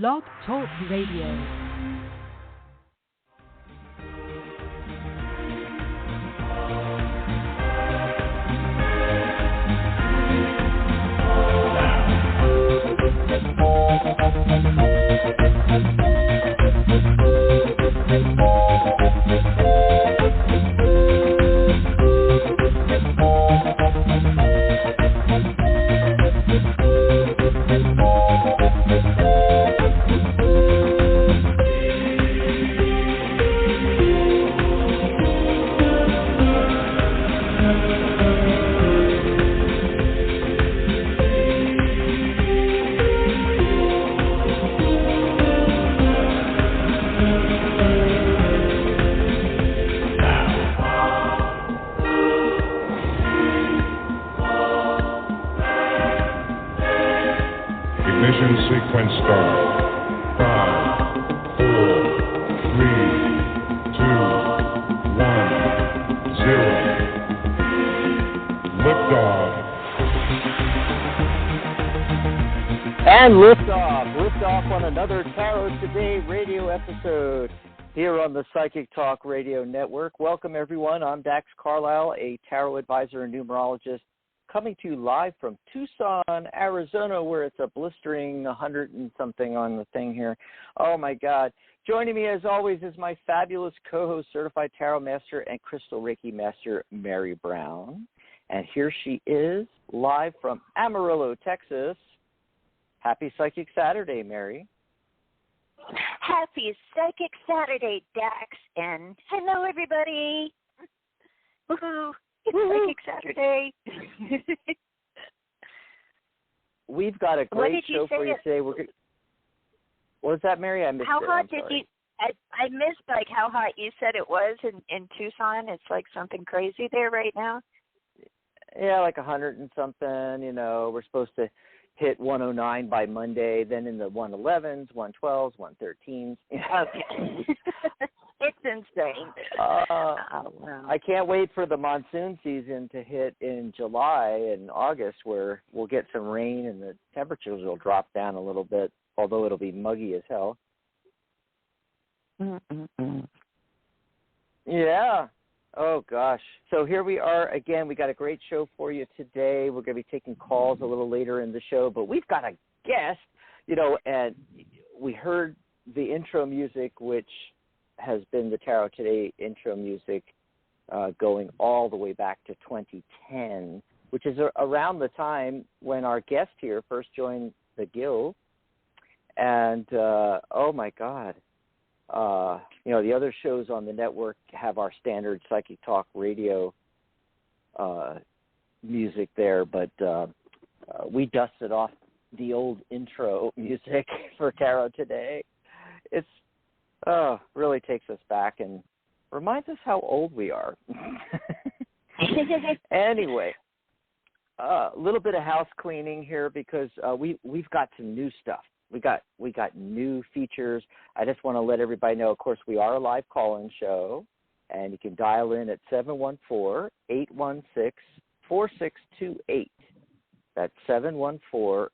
Blog Talk Radio. And liftoff on another Tarot Today radio episode here on the Psychic Talk Radio Network. Welcome, everyone. I'm Dax Carlisle, a tarot advisor and numerologist, coming to you live from Tucson, Arizona, where it's a blistering 100 and something on the thing here. Oh, my God. Joining me, as always, is my fabulous co-host, certified tarot master and crystal Reiki master, Mary Brown. And here she is, live from Amarillo, Texas. Happy Psychic Saturday, Mary. Happy Psychic Saturday, Dax, and hello, everybody. Woohoo! It's Psychic Saturday. We've got a great show for you today. What was that, Mary? I missed how it. Hot did you? I missed like how hot you said it was in Tucson. It's like something crazy there right now. Yeah, like 100 and something. You know, we're supposed to hit 109 by Monday, then in the 111s, 112s, 113s. Okay. It's insane. Wow. I can't wait for the monsoon season to hit in July and August, where we'll get some rain and the temperatures will drop down a little bit, although it'll be muggy as hell. Yeah. Oh, gosh. So here we are again. We got a great show for you today. We're going to be taking calls a little later in the show, but we've got a guest, you know, and we heard the intro music, which has been the Tarot Today intro music going all the way back to 2010, which is around the time when our guest here first joined the guild. And, oh, my God. You know, the other shows on the network have our standard Psychic Talk Radio music there, but we dusted off the old intro music for Tarot Today. It's really takes us back and reminds us how old we are. Anyway, a little bit of house cleaning here because we've got some new stuff. We got new features. I just want to let everybody know, of course, we are a live call-in show, and you can dial in at 714-816-4628. That's 714-816-4628.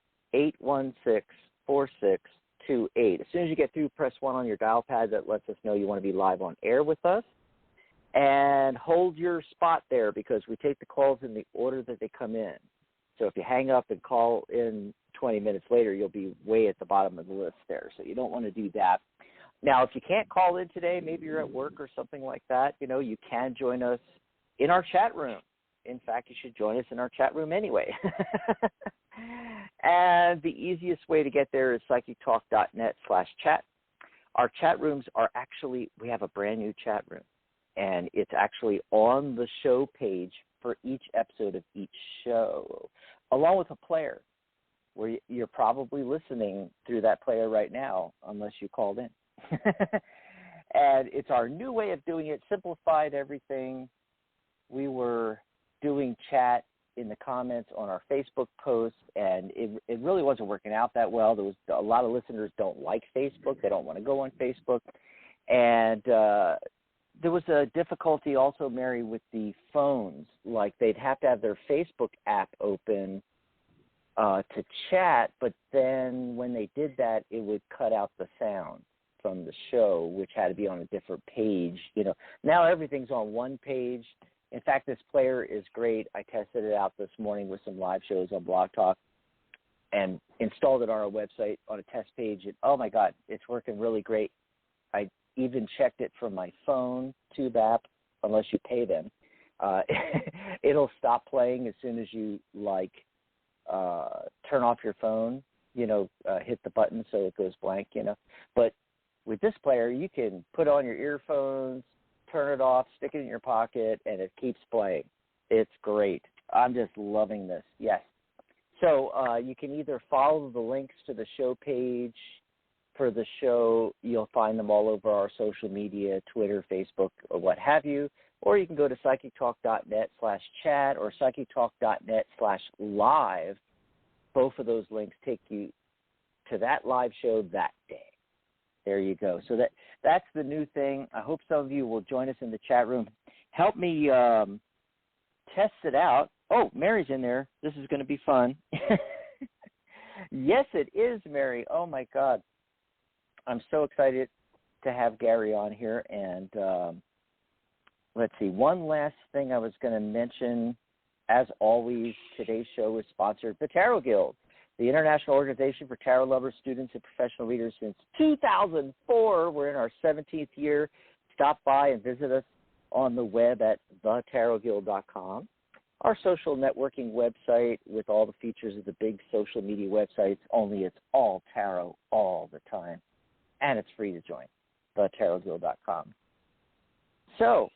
As soon as you get through, press 1 on your dial pad. That lets us know you want to be live on air with us. And hold your spot there because we take the calls in the order that they come in. So if you hang up and call in 20 minutes later, you'll be way at the bottom of the list there. So you don't want to do that. Now, if you can't call in today, maybe you're at work or something like that, you know, you can join us in our chat room. In fact, you should join us in our chat room anyway. And the easiest way to get there is psychictalk.net/chat. Our chat rooms are actually, we have a brand new chat room, and it's actually on the show page for each episode of each show, along with a player, where you're probably listening through that player right now, unless you called in. And it's our new way of doing it, simplified everything. We were doing chat in the comments on our Facebook posts, and it really wasn't working out that well. There was a lot of listeners don't like Facebook. They don't want to go on Facebook. And there was a difficulty also, Mary, with the phones. Like they'd have to have their Facebook app open to chat, but then when they did that, it would cut out the sound from the show, which had to be on a different page. Now everything's on one page. In fact, this player is great. I tested it out this morning with some live shows on Blog Talk and installed it on our website on a test page. And, oh, my God, it's working really great. I even checked it from my phone, Tube app, unless you pay them. It'll stop playing as soon as you, turn off your phone, hit the button so it goes blank, But with this player, you can put on your earphones, turn it off, stick it in your pocket, and it keeps playing. It's great. I'm just loving this. Yes. So you can either follow the links to the show page for the show. You'll find them all over our social media, Twitter, Facebook, or what have you. Or you can go to psychictalk.net/chat or psychictalk.net/live. Both of those links take you to that live show that day. There you go. So that's the new thing. I hope some of you will join us in the chat room. Help me test it out. Oh, Mary's in there. This is going to be fun. Yes, it is, Mary. Oh, my God. I'm so excited to have Gary on here. And let's see. One last thing I was going to mention. As always, today's show is sponsored by Tarot Guild, the international organization for tarot lovers, students, and professional readers since 2004. We're in our 17th year. Stop by and visit us on the web at thetarotguild.com. Our social networking website with all the features of the big social media websites, only it's all tarot all the time. And it's free to join, thetarotguild.com. So,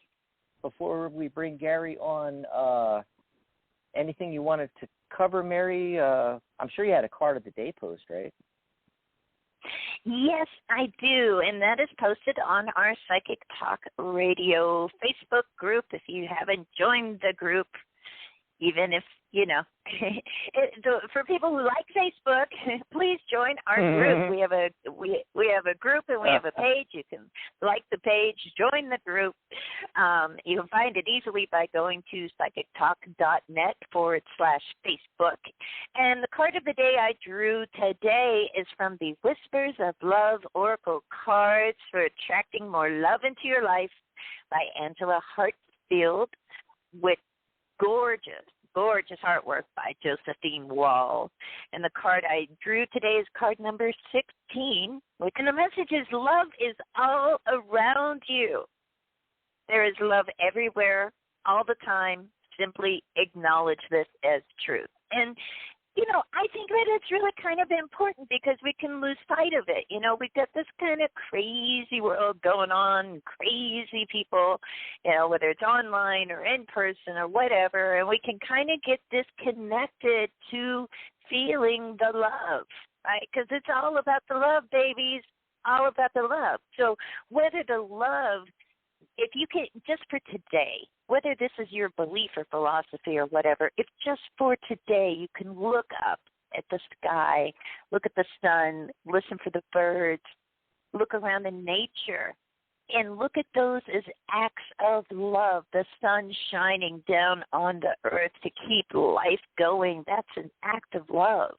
before we bring Gary on, anything you wanted to cover, Mary? I'm sure you had a card of the day post, right? Yes, I do, and that is posted on our Psychic Talk Radio Facebook group. If you haven't joined the group, even if, for people who like Facebook, please join our group. We have a group and we have a page. You can like the page, join the group. You can find it easily by going to psychictalk.net/Facebook. And the card of the day I drew today is from the Whispers of Love Oracle cards for attracting more love into your life by Angela Hartfield, with gorgeous artwork by Josephine Wall. And the card I drew today is card number 16, and the message is love is all around you. There is love everywhere, all the time. Simply acknowledge this as truth. And, I think that it's really kind of important because we can lose sight of it. We've got this kind of crazy world going on, crazy people, whether it's online or in person or whatever, and we can kind of get disconnected to feeling the love, right? Because it's all about the love, babies, all about the love. So whether the love, if you can, just for today, whether this is your belief or philosophy or whatever, if just for today you can look up at the sky, look at the sun, listen for the birds, look around in nature, and look at those as acts of love, the sun shining down on the earth to keep life going. That's an act of love.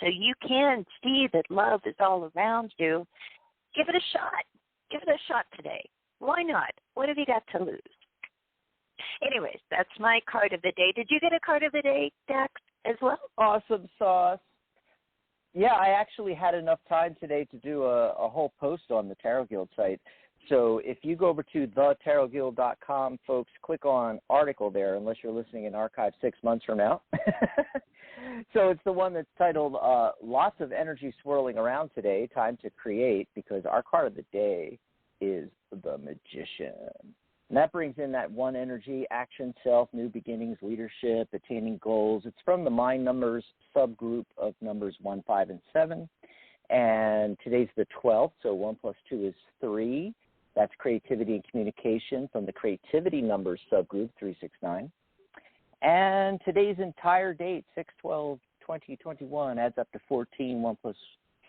So you can see that love is all around you. Give it a shot. Give it a shot today. Why not? What have you got to lose? Anyways, that's my card of the day. Did you get a card of the day, Dax, as well? Awesome sauce. Yeah, I actually had enough time today to do a whole post on the Tarot Guild site. So if you go over to thetarotguild.com, folks, click on article there, unless you're listening in archive 6 months from now. So it's the one that's titled Lots of Energy Swirling Around Today, Time to Create, because our card of the day is the Magician. And that brings in that one energy, action, self, new beginnings, leadership, attaining goals. It's from the Mind Numbers subgroup of numbers 1, 5, and 7. And today's the 12th, so 1 plus 2 is 3. That's creativity and communication from the Creativity Numbers subgroup, 3, 6, 9. And today's entire date, 6/12/2021, adds up to 14. 1 plus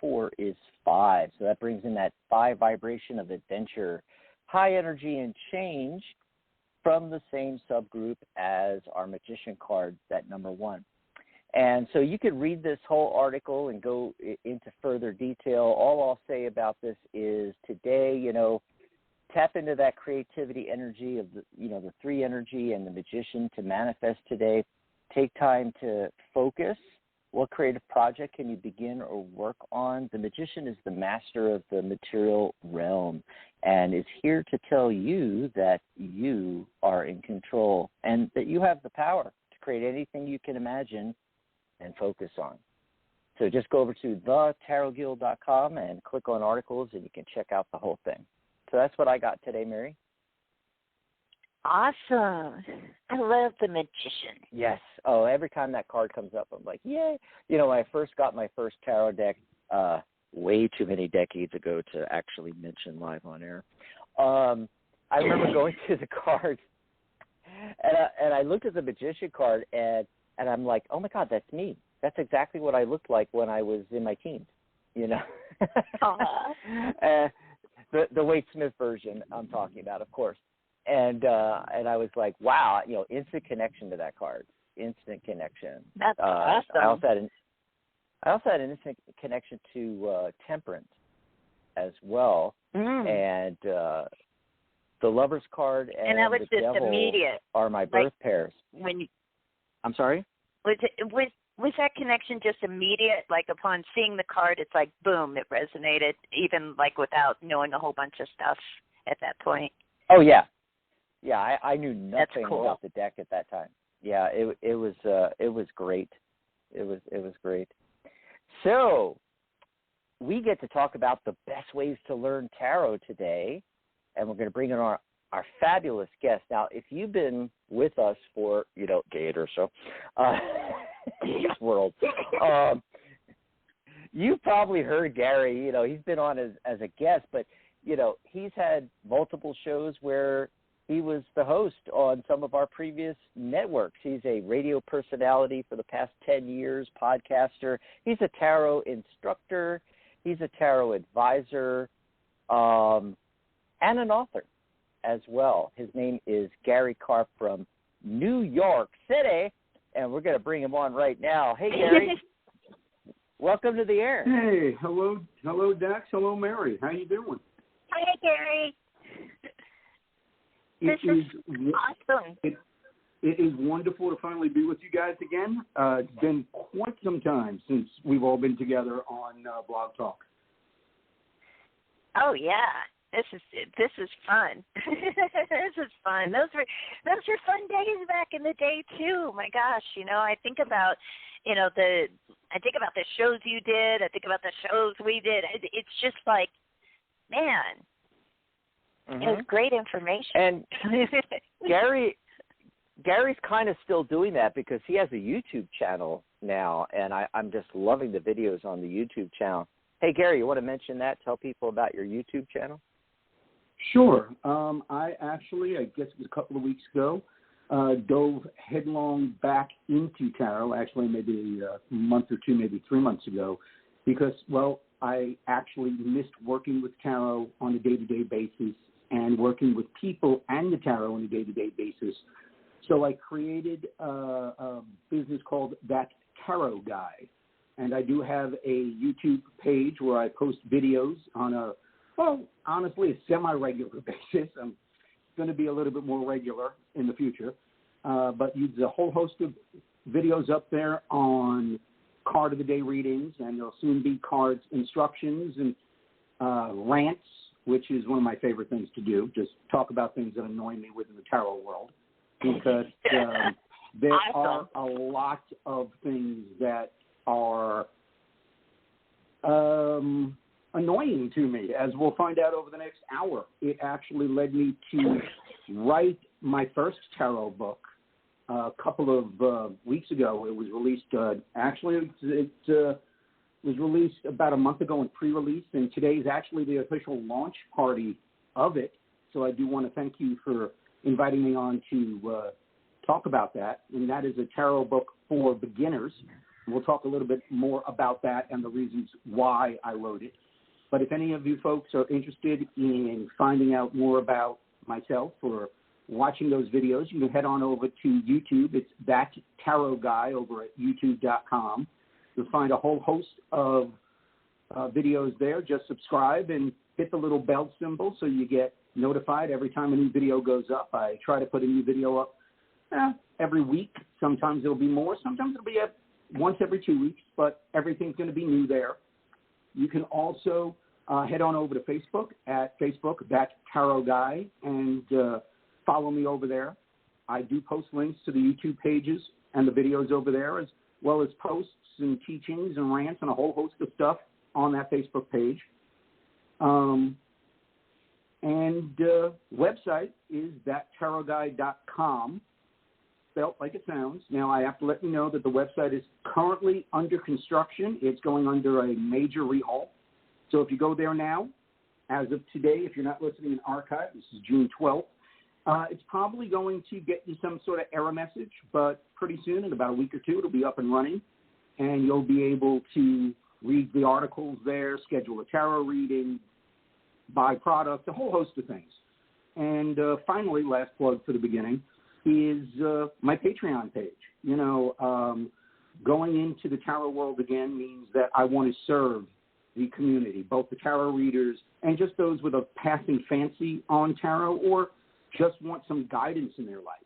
4 is 5. So that brings in that 5 vibration of adventure, high energy, and change from the same subgroup as our Magician card, that number 1. And so you could read this whole article and go into further detail. All I'll say about this is today, tap into that creativity energy of the three energy and the magician to manifest today. Take time to focus. What creative project can you begin or work on? The magician is the master of the material realm and is here to tell you that you are in control and that you have the power to create anything you can imagine and focus on. So just go over to thetarotguild.com and click on articles and you can check out the whole thing. So that's what I got today, Mary. Awesome. I love the magician. Yes. Oh, every time that card comes up, I'm like, yay. When I first got my first tarot deck, way too many decades ago to actually mention live on air, I remember going to the cards, and I looked at the magician card, and I'm like, oh, my God, that's me. That's exactly what I looked like when I was in my teens, The Wade Smith version I'm talking about, of course. And I was like, wow, instant connection to that card, instant connection. That's awesome. I also had an instant connection to Temperance as well, and the Lover's card and that was the just Devil immediate. Are my birth pairs. I'm sorry? Was that connection just immediate? Like upon seeing the card, it's like boom, it resonated, even like without knowing a whole bunch of stuff at that point. Oh yeah. Yeah, I knew nothing cool. about the deck at that time. Yeah, it was great. It was great. So we get to talk about the best ways to learn tarot today, and we're going to bring in our fabulous guest. Now, if you've been with us for decade or so, world, you've probably heard Gary. He's been on as a guest, but he's had multiple shows where he was the host on some of our previous networks. He's a radio personality for the past 10 years, podcaster. He's a tarot instructor. He's a tarot advisor, and an author as well. His name is Gary Karp from New York City, and we're going to bring him on right now. Hey, Gary. Welcome to the air. Hey, hello, Dax. Hello, Mary. How you doing? Hi, Gary. This is awesome. It is wonderful to finally be with you guys again. It's been quite some time since we've all been together on Blog Talk. Oh yeah, this is fun. This is fun. Those were fun days back in the day too. My gosh, I think about the shows you did. I think about the shows we did. It's just like, man. Mm-hmm. It was great information. And Gary's kind of still doing that because he has a YouTube channel now, and I'm just loving the videos on the YouTube channel. Hey, Gary, you want to mention that? Tell people about your YouTube channel? Sure. I guess it was a couple of weeks ago, dove headlong back into tarot, actually maybe a month or two, maybe 3 months ago, because, I actually missed working with tarot on a day-to-day basis and working with people and the tarot on a day-to-day basis. So I created a business called That Tarot Guy. And I do have a YouTube page where I post videos on a semi-regular basis. I'm going to be a little bit more regular in the future. But there's a whole host of videos up there on card of the day readings, and there'll soon be cards instructions and rants, which is one of my favorite things to do, just talk about things that annoy me within the tarot world, because there are a lot of things that are annoying to me, as we'll find out over the next hour. It actually led me to write my first tarot book a couple of weeks ago. It was released, it was released about a month ago in pre-release, and today is actually the official launch party of it. So I do want to thank you for inviting me on to talk about that. And that is a tarot book for beginners. We'll talk a little bit more about that and the reasons why I wrote it. But if any of you folks are interested in finding out more about myself or watching those videos, you can head on over to YouTube. It's That Tarot Guy over at youtube.com. You'll find a whole host of videos there. Just subscribe and hit the little bell symbol so you get notified every time a new video goes up. I try to put a new video up every week. Sometimes it'll be more. Sometimes it'll be once every 2 weeks, but everything's going to be new there. You can also head on over to Facebook at Facebook, That Tarot Guy, and follow me over there. I do post links to the YouTube pages and the videos over there, as well as posts and teachings and rants and a whole host of stuff on that Facebook page. Website is thattarotguy.com, spelled like it sounds. Now, I have to let you know that the website is currently under construction. It's going under a major rehaul. So if you go there now, as of today, if you're not listening in archive, this is June 12th, it's probably going to get you some sort of error message, but pretty soon, in about a week or two, it'll be up and running, and you'll be able to read the articles there, schedule a tarot reading, buy products, a whole host of things. And finally, last plug for the beginning, is my Patreon page. You know, going into the tarot world again means that I want to serve the community, both the tarot readers and just those with a passing fancy on tarot or just want some guidance in their life.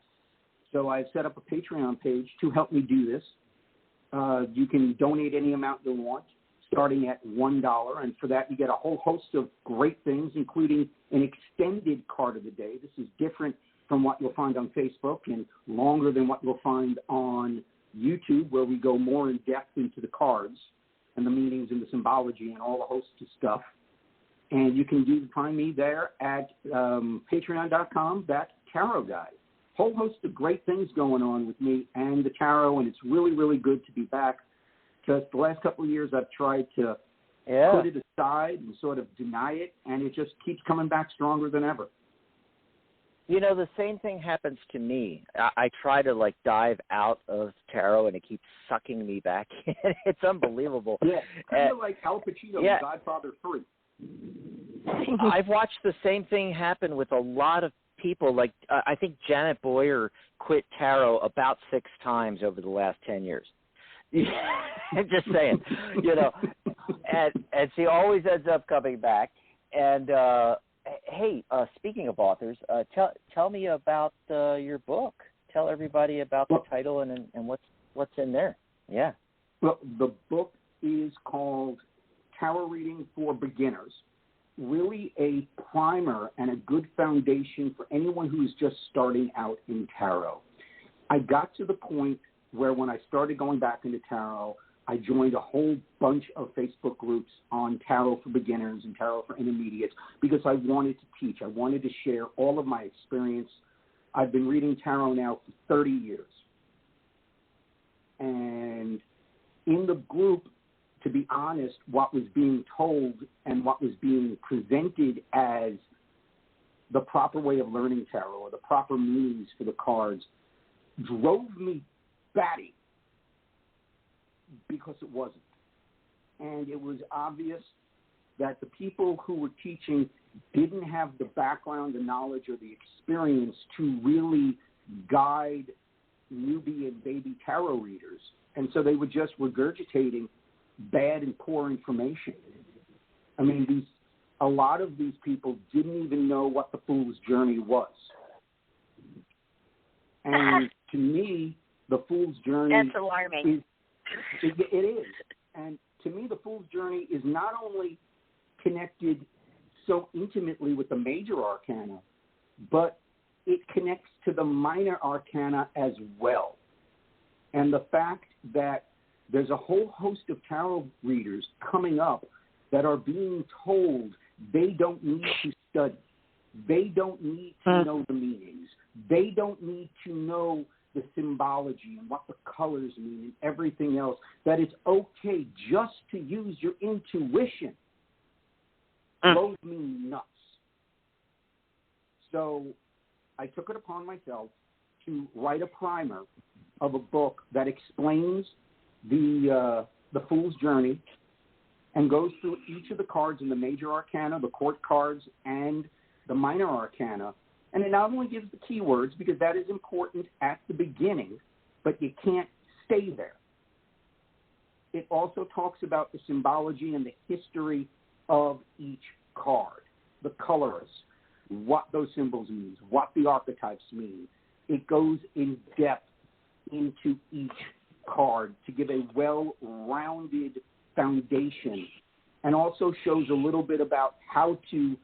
So I've set up a Patreon page to help me do this. You can donate any amount you want, starting at $1, and for that you get a whole host of great things, including an extended card of the day. This is different from what you'll find on Facebook and longer than what you'll find on YouTube, where we go more in depth into the cards and the meanings and the symbology and all a host of stuff. And you can find me there at patreon.com, That Tarot Guy. Whole host of great things going on with me and the tarot, and it's really, really good to be back. Because the last couple of years I've tried to put it aside and sort of deny it, and it just keeps coming back stronger than ever. You know, the same thing happens to me. I try to, like, dive out of tarot, and it keeps sucking me back in. It's unbelievable. Yeah, kind of like Al Pacino in Godfather 3. I've watched the same thing happen with a lot of people. Like, I think Janet Boyer quit tarot about 6 times over the last 10 years. I'm just saying, you know, and she always ends up coming back. And hey, speaking of authors, tell me about your book. Tell everybody about the title and what's in there. Yeah. Well, the book is called Tarot Reading for Beginners. Really a primer and a good foundation for anyone who's just starting out in tarot. I got to the point where when I started going back into tarot, I joined a whole bunch of Facebook groups on tarot for beginners and tarot for intermediates because I wanted to teach. I wanted to share all of my experience. I've been reading tarot now for 30 years. And in the group, to be honest, what was being told and what was being presented as the proper way of learning tarot or the proper meanings for the cards drove me batty because it wasn't. And it was obvious that the people who were teaching didn't have the background, the knowledge, or the experience to really guide newbie and baby tarot readers. And so they were just regurgitating bad and poor information. I mean, a lot of these people didn't even know what the Fool's Journey was. And to me, the Fool's Journey That's alarming. It is. And to me, the Fool's Journey is not only connected so intimately with the major arcana, but it connects to the minor arcana as well. And the fact that there's a whole host of tarot readers coming up that are being told they don't need to study. They don't need to know the meanings. They don't need to know the symbology and what the colors mean and everything else, that it's okay just to use your intuition blows me nuts. So I took it upon myself to write a primer of a book that explains the Fool's Journey and goes through each of the cards in the major arcana, the court cards, and the minor arcana And it not only gives the keywords, because that is important at the beginning, but you can't stay there. It also talks about the symbology and the history of each card, the colors, what those symbols mean, what the archetypes mean. It goes in depth into each card to give a well-rounded foundation, and also shows a little bit about how to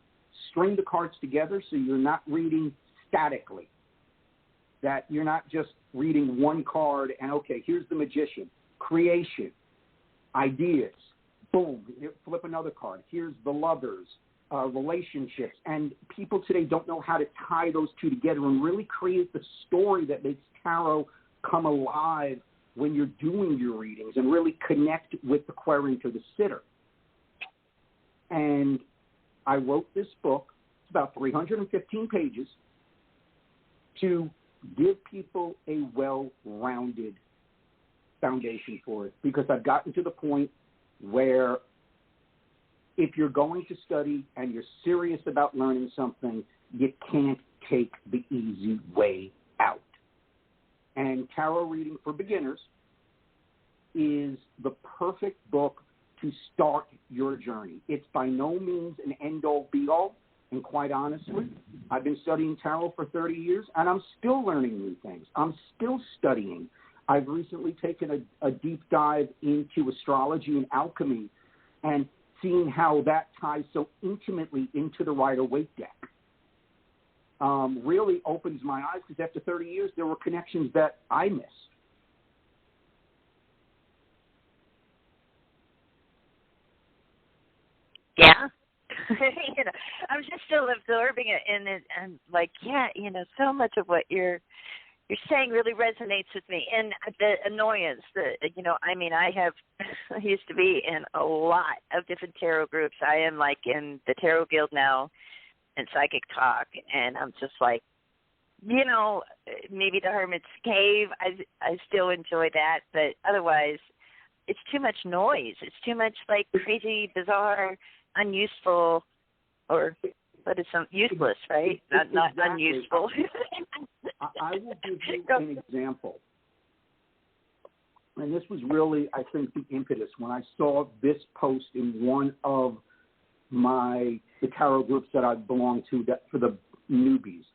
string the cards together so you're not reading statically, that you're not just reading one card and, okay, here's the magician, creation, ideas, boom, flip another card. Here's the lovers, relationships. And people today don't know how to tie those two together and really create the story that makes tarot come alive when you're doing your readings and really connect with the querent or the sitter. And I wrote this book, it's about 315 pages, to give people a well-rounded foundation for it, because I've gotten to the point where if you're going to study and you're serious about learning something, you can't take the easy way out. And Tarot Reading for Beginners is the perfect book to start your journey. It's by no means an end-all, be-all, and quite honestly, I've been studying tarot for 30 years, and I'm still learning new things. I'm still studying. I've recently taken a deep dive into astrology and alchemy and seeing how that ties so intimately into the Rider-Waite deck. Really opens my eyes, because after 30 years, there were connections that I missed. Yeah. I'm just still absorbing it, and like, yeah, so much of what you're saying really resonates with me. And the annoyance, I used to be in a lot of different tarot groups. I am like in the Tarot Guild now and Psychic Talk, and I'm just like, maybe the Hermit's Cave, I still enjoy that, but otherwise it's too much noise. It's too much like crazy, bizarre, unuseful, or what is some useless, right? Not Exactly. unuseful. I will give you an example. And this was really, I think, the impetus when I saw this post in one of the tarot groups that I belong to for the newbies.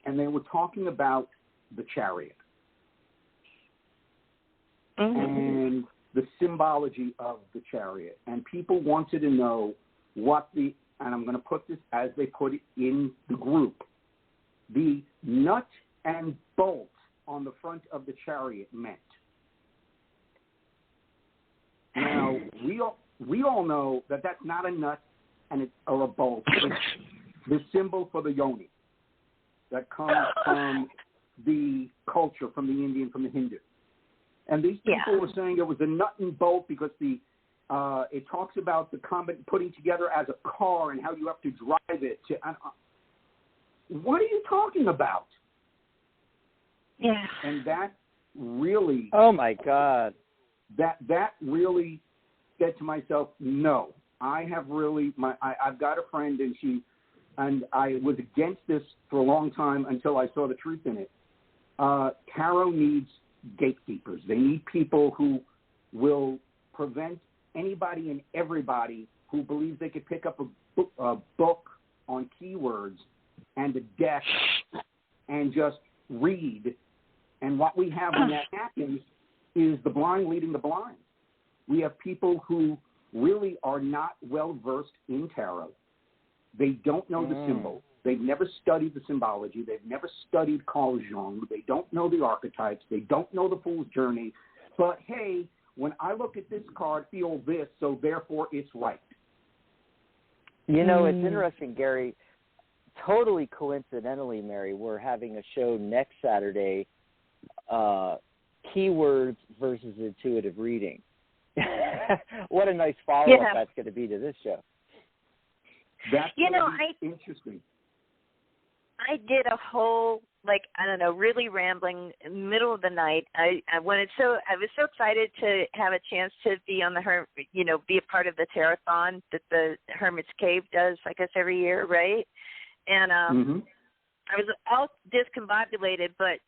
And they were talking about the Chariot. Mm-hmm. And the symbology of the Chariot. And people wanted to know and I'm going to put this as they put it in the group, the nut and bolt on the front of the Chariot meant. Now, we all know that that's not a nut or a bolt. It's the symbol for the yoni that comes from the culture, from the Indian, from the Hindu. And these people were saying it was a nut and bolt because it talks about the putting together as a car and how you have to drive it. What are you talking about? Yeah. And that really... Oh, my God. That really said to myself, no. I have really... I've got a friend, and I was against this for a long time until I saw the truth in it. Tarot needs gatekeepers. They need people who will prevent anybody and everybody who believes they could pick up a book on keywords and a deck and just read. And what we have when that happens is the blind leading the blind. We have people who really are not well-versed in tarot. They don't know the symbol. They've never studied the symbology. They've never studied Carl Jung. They don't know the archetypes. They don't know the Fool's Journey. But, hey, when I look at this card, feel this, so therefore it's right. It's interesting, Gary. Totally coincidentally, Mary, we're having a show next Saturday, keywords versus intuitive reading. What a nice follow-up that's going to be to this show. That's interesting. I did a whole, really rambling middle of the night. I was so excited to have a chance to be on be a part of the Tarot-thon that the Hermit's Cave does, I guess, every year, right? And I was all discombobulated, but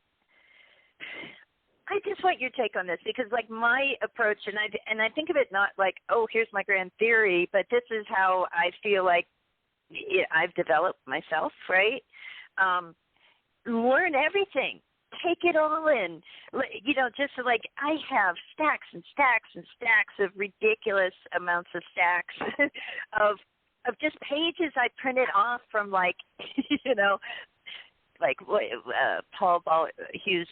I just want your take on this because, like, my approach, and I think of it not like, oh, here's my grand theory, but this is how I feel like I've developed myself, right? Learn everything. Take it all in. You know, just like I have stacks and stacks and stacks of ridiculous amounts of stacks of just pages I printed off from, like, you know, like Paul Hughes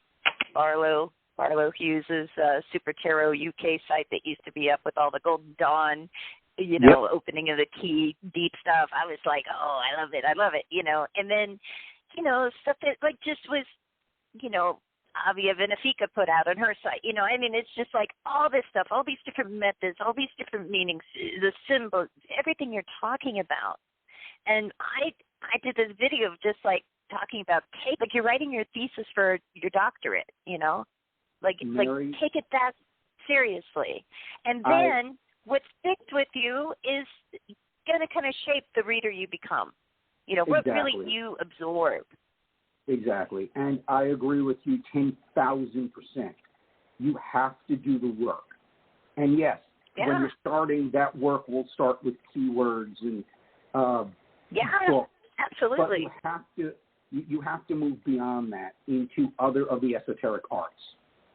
Barlow Hughes's Super Tarot UK site that used to be up with all the Golden Dawn, you know, opening of the key, deep stuff. I was like, oh, I love it, you know. And then, you know, stuff that like just was, you know, Avia Benefica put out on her site. You know, I mean, it's just like all this stuff, all these different methods, all these different meanings, the symbols, everything you're talking about. And I did this video of just like talking about like you're writing your thesis for your doctorate, you know, like take it that seriously. And then what sticks with you is going to kind of shape the reader you become, you know, what really you absorb. Exactly. And I agree with you 10,000%. You have to do the work. And yes, when you're starting, that work will start with keywords and books. Absolutely. But you have to move beyond that into other of the esoteric arts,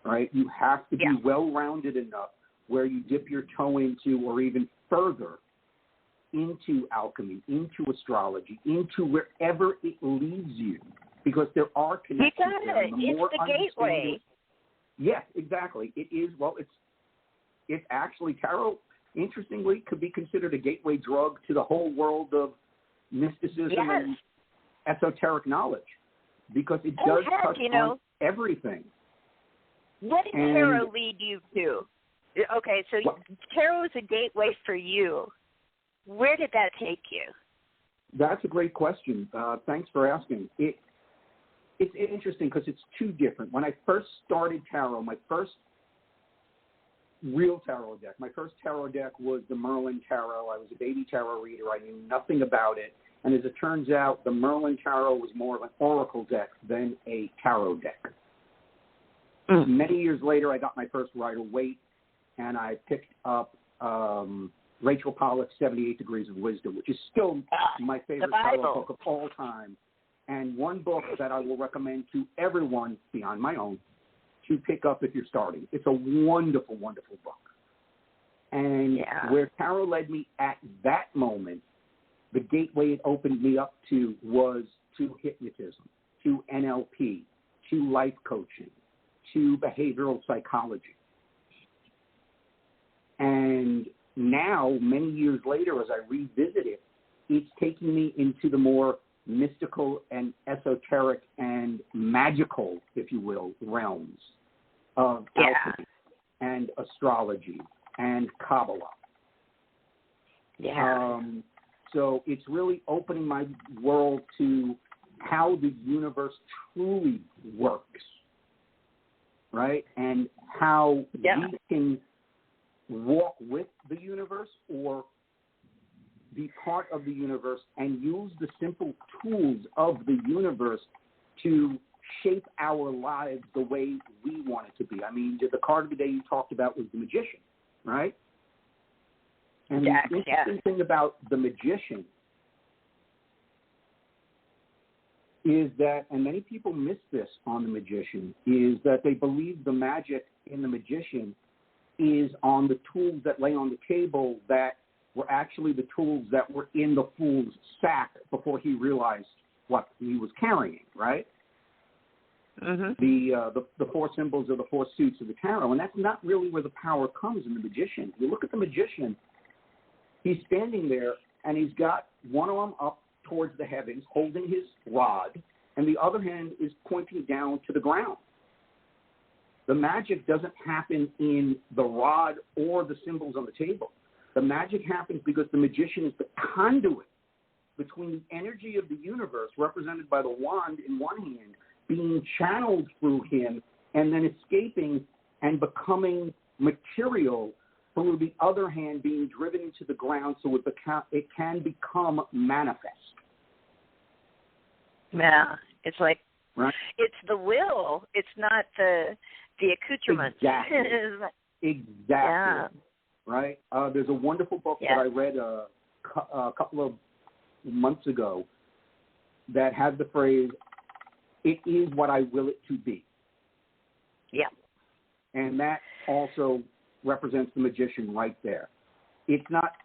right? You have to be well-rounded enough where you dip your toe into, or even further, into alchemy, into astrology, into wherever it leads you. Because there are connections. You got it. It's the gateway. Yes, exactly. It is. Well, it's actually tarot. Interestingly, could be considered a gateway drug to the whole world of mysticism and esoteric knowledge, because it does touch on everything. What did tarot lead you to? Okay, so tarot is a gateway for you. Where did that take you? That's a great question. Thanks for asking. It's interesting because it's two different. When I first started tarot, my first real tarot deck, my first tarot deck was the Merlin Tarot. I was a baby tarot reader. I knew nothing about it. And as it turns out, the Merlin Tarot was more of an oracle deck than a tarot deck. Many years later, I got my first Rider-Waite, and I picked up Rachel Pollack's 78 Degrees of Wisdom, which is still my favorite tarot book of all time. And one book that I will recommend to everyone beyond my own to pick up if you're starting. It's a wonderful, wonderful book. And where tarot led me at that moment, the gateway it opened me up to was to hypnotism, to NLP, to life coaching, to behavioral psychology. And now, many years later, as I revisit it, it's taking me into the more mystical and esoteric and magical, if you will, realms of alchemy and astrology and Kabbalah. So it's really opening my world to how the universe truly works, right? And how we can walk with the universe or be part of the universe and use the simple tools of the universe to shape our lives the way we want it to be. I mean, the card of the day you talked about was the magician, right? And the interesting thing about the magician is that, and many people miss this on the magician, is that they believe the magic in the magician is on the tools that lay on the table that were actually the tools that were in the fool's sack before he realized what he was carrying, right? The four symbols of the four suits of the tarot, and that's not really where the power comes in the magician. You look at the magician, he's standing there, and he's got one arm up towards the heavens, holding his rod, and the other hand is pointing down to the ground. The magic doesn't happen in the rod or the symbols on the table. The magic happens because the magician is the conduit between the energy of the universe, represented by the wand in one hand, being channeled through him, and then escaping and becoming material through the other hand, being driven into the ground so it can become manifest. Yeah, It's like Right. it's the will. It's not the accoutrements. Exactly. Exactly. Yeah. Right. There's a wonderful book that I read a couple of months ago that has the phrase, "It is what I will it to be." Yeah. And that also represents the magician right there. It's not,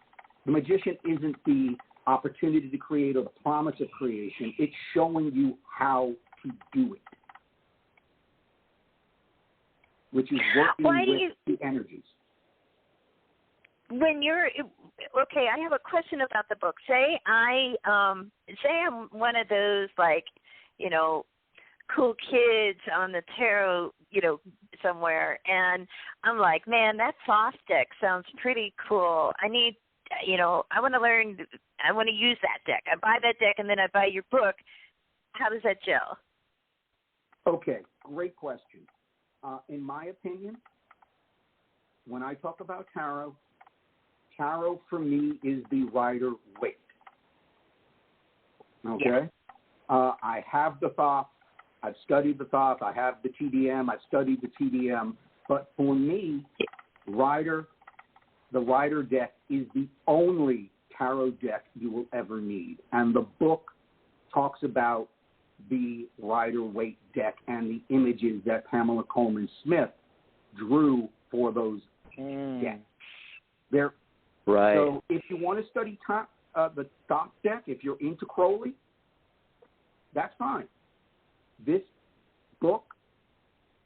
the magician isn't the opportunity to create or the promise of creation. It's showing you how to do it, which is working with the energies. When you're okay, I have a question about the book. Say I'm one of those, like, you know, cool kids on the tarot, you know, somewhere, and I'm like, man, that Thoth deck sounds pretty cool. I need, you know, I want to learn, I want to use that deck. I buy that deck and then I buy your book. How does that gel? Okay, great question. In my opinion, when I talk about tarot for me is the Rider-Waite. Okay? Yeah. I have the Thoth. I've studied the Thoth. I have the TDM. I've studied the TDM. But for me, the Rider deck is the only tarot deck you will ever need. And the book talks about the Rider-Waite deck and the images that Pamela Coleman Smith drew for those decks. They're, right. So if you want to study the Thoth deck, if you're into Crowley, that's fine. This book,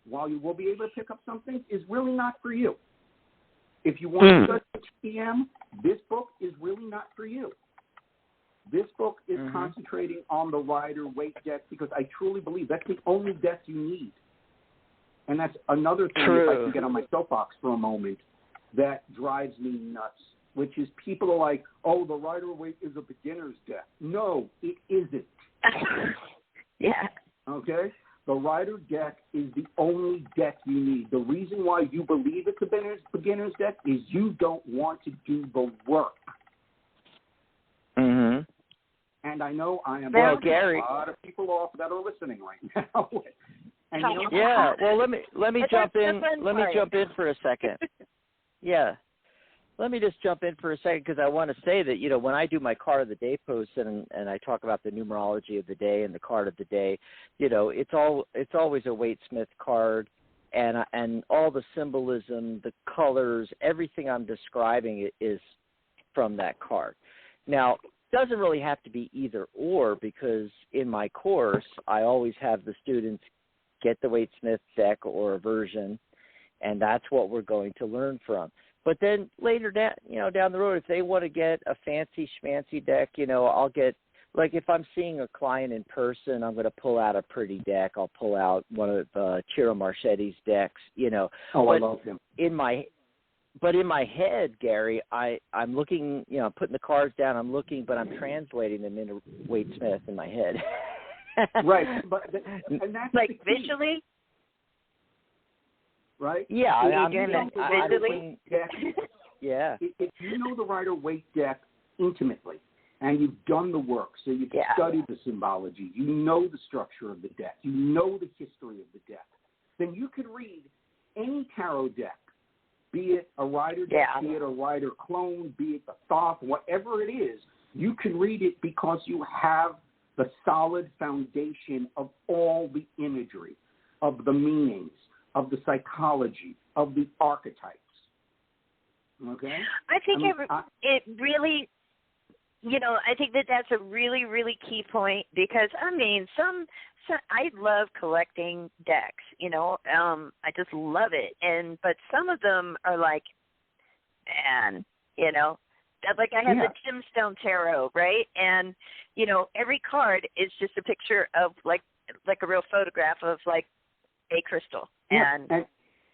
while you will be able to pick up something, is really not for you. If you want to study TM, this book is really not for you. This book is concentrating on the Rider-Waite deck because I truly believe that's the only deck you need. And that's another thing, if I can get on my soapbox for a moment, that drives me nuts, which is people are like, oh, the Rider-Waite is a beginner's deck. No, it isn't. Yeah. Okay? The Rider deck is the only deck you need. The reason why you believe it's a beginner's deck is you don't want to do the work. Mm-hmm. And I know I am Gary, a lot of people off that are listening right now. And you know, yeah. Well, let me jump in. Let me jump in for a second. Yeah. Let me just jump in for a second because I want to say that, you know, when I do my card of the day posts and I talk about the numerology of the day and the card of the day, you know, it's always a Waite-Smith card, and all the symbolism, the colors, everything I'm describing is from that card. Now, it doesn't really have to be either or, because in my course I always have the students get the Waite-Smith deck or a version, and that's what we're going to learn from. But then later down, down the road, if they want to get a fancy schmancy deck, I'll get, like if I'm seeing a client in person, I'm going to pull out a pretty deck. I'll pull out one of Ciro Marchetti's decks, Oh, but I love him. in my head, Gary, I'm looking, I'm putting the cards down, I'm looking, but I'm translating them into Waite-Smith in my head. Right, and that's like visually. Right? Yeah, I'm visually. Yeah. If you know the Rider-Waite deck intimately, and you've done the work, so you've studied the symbology, you know the structure of the deck, you know the history of the deck, then you could read any tarot deck, be it a Rider deck, be it a Rider clone, be it the Thoth, whatever it is, you can read it because you have the solid foundation of all the imagery, of the meanings, of the psychology, of the archetypes. Okay? I think it really, I think that's a really, really key point because, some I love collecting decks, I just love it. But some of them are like, man, like I have the Gemstone Tarot, right? And, every card is just a picture of like a real photograph of like a crystal. And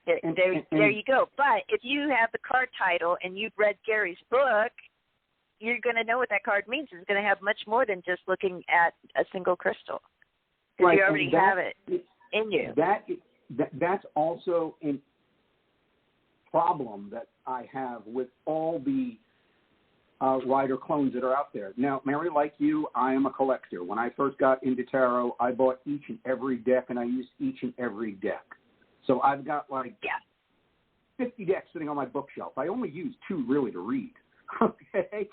there you go. But if you have the card title and you've read Gary's book, you're going to know what that card means. It's going to have much more than just looking at a single crystal. Because you already have it in you. That's also a problem that I have with all the rider clones that are out there. Now, Mary, like you, I am a collector. When I first got into tarot, I bought each and every deck, and I used each and every deck. So I've got 50 decks sitting on my bookshelf. I only use 2 really to read. Okay?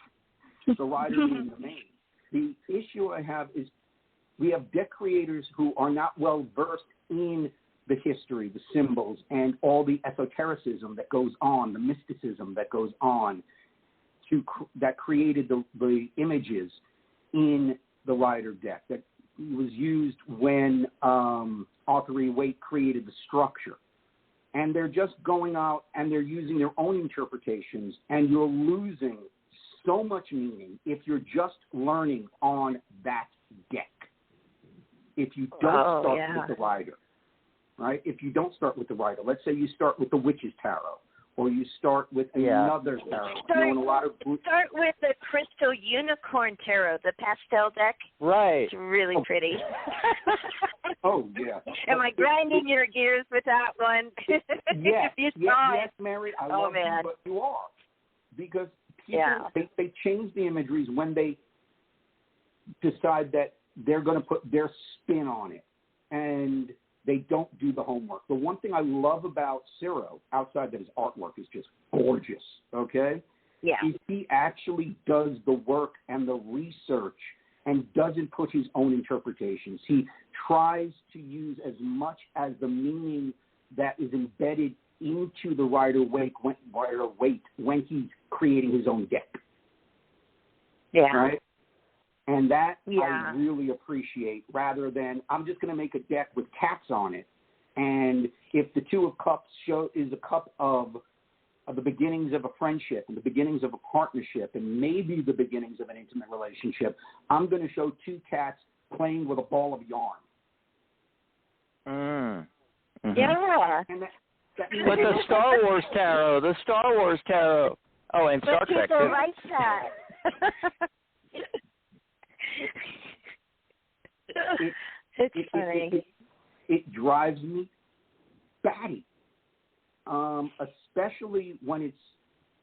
The rider being the main. The issue I have is we have deck creators who are not well versed in the history, the symbols, and all the esotericism that goes on, the mysticism that goes on, that created the images in the rider deck that was used when Arthur E. Waite created the structure. And they're just going out and they're using their own interpretations, and you're losing so much meaning if you're just learning on that deck. If you don't start with the rider, right? If you don't start with the rider, let's say you start with the Witch's Tarot, or you start with another tarot. Start with the Crystal Unicorn Tarot, the pastel deck. Right. It's really pretty. Oh, yeah. Am I grinding your gears with that one? Yes, yes, Mary, I love you, but you are. Because people, they change the imageries when they decide that they're going to put their spin on it. And they don't do the homework. The one thing I love about Ciro, outside that his artwork is just gorgeous, okay? Yeah. Is he actually does the work and the research and doesn't put his own interpretations. He tries to use as much as the meaning that is embedded into the Rider-Waite when he's creating his own deck. Yeah. Right? And that I really appreciate, rather than I'm just going to make a deck with cats on it. And if the 2 of Cups is a cup of the beginnings of a friendship and the beginnings of a partnership and maybe the beginnings of an intimate relationship, I'm going to show 2 cats playing with a ball of yarn. Mm-hmm. Yeah. And with the Star Wars Tarot. Oh, and Star Trek, too. People like that. It's funny. It drives me batty, especially when it's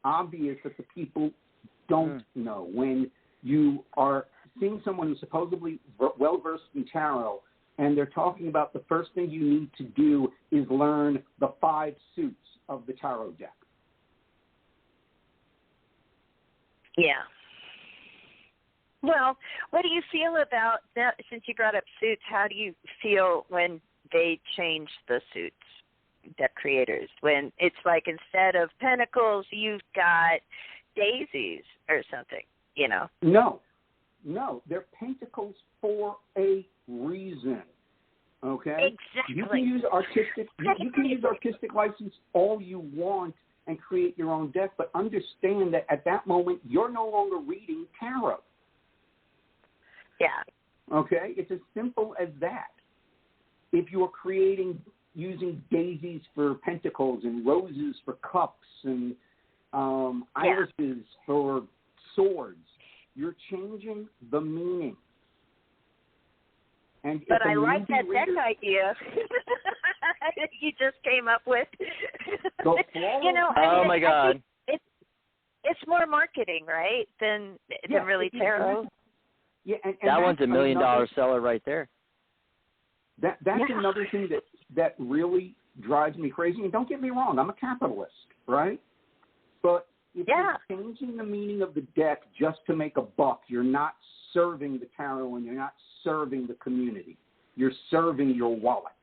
obvious that the people don't know. When you are seeing someone who's supposedly well-versed in tarot, and they're talking about the first thing you need to do is learn the 5 suits of the tarot deck. Yeah. Well, what do you feel about that? Since you brought up suits, how do you feel when they change the suits, deck creators? When it's like instead of pentacles, you've got daisies or something, you know? No, they're pentacles for a reason. Okay? Exactly. You can use artistic license all you want and create your own deck, but understand that at that moment you're no longer reading tarot. Yeah. Okay? It's as simple as that. If you are using daisies for pentacles and roses for cups and irises for swords, you're changing the meaning. But I like that deck idea you just came up with. You know, oh my God! It's more marketing, right, than really tarot. Yeah, and that one's $1 million seller right there. That's another thing that really drives me crazy. And don't get me wrong, I'm a capitalist, right? But if you're changing the meaning of the deck just to make a buck, you're not serving the tarot and you're not serving the community. You're serving your wallet.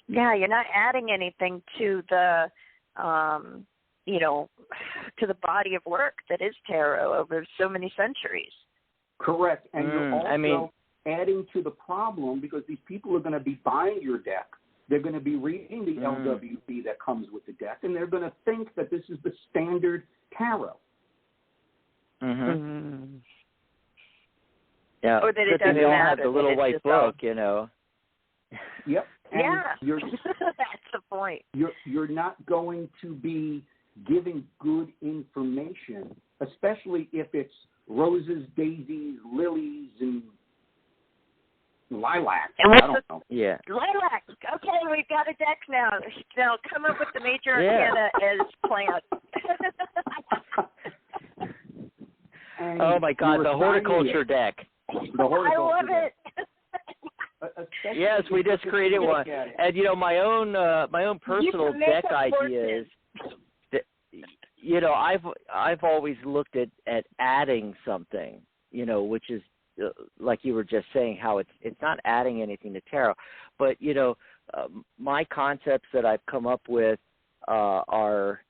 Yeah, you're not adding anything to the, to the body of work that is tarot over so many centuries. Correct. And you're also adding to the problem because these people are going to be buying your deck. They're going to be reading the LWB that comes with the deck, and they're going to think that this is the standard tarot. Mm-hmm. Yeah. Or that it doesn't they all matter. have the little white book, you know. Yep. And that's the point. You're not going to be giving good information, especially if it's roses, daisies, lilies, and lilac. And I don't know. Yeah. Lilac. Okay, we've got a deck now. Now come up with the major arcana as plant. And oh my God, you the were horticulture deck. The horticulture I love deck. it. Especially Yes, we just created look one, at it. and my own personal can make deck a idea is, I've always looked at adding something, which is like you were just saying, how it's not adding anything to tarot, but my concepts that I've come up with are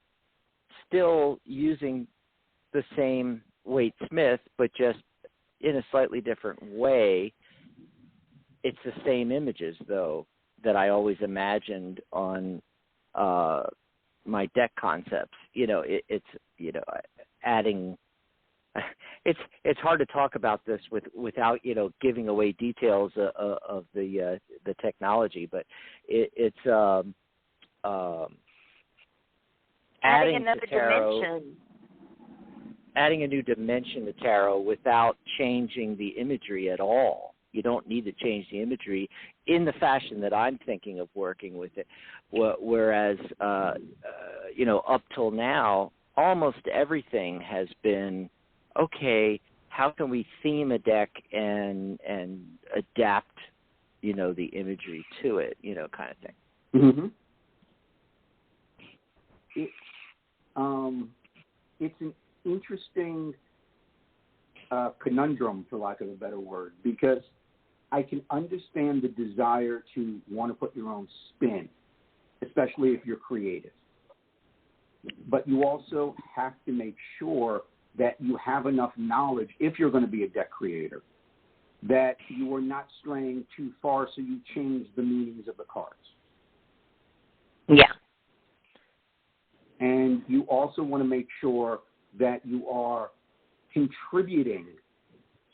still using the same Waite Smith, but just in a slightly different way. It's the same images, though, that I always imagined on my deck concepts. It's adding. It's hard to talk about this without giving away details of the technology, but it's Adding adding another to tarot, dimension. adding a new dimension to tarot without changing the imagery at all. You don't need to change the imagery in the fashion that I'm thinking of working with it. Whereas, up till now, almost everything has been, okay, how can we theme a deck and adapt, the imagery to it, kind of thing. Mm-hmm. It's an interesting conundrum, for lack of a better word, because I can understand the desire to want to put your own spin, especially if you're creative. But you also have to make sure that you have enough knowledge, if you're going to be a deck creator, that you are not straying too far so you change the meanings of the cards. Yeah. And you also want to make sure that you are contributing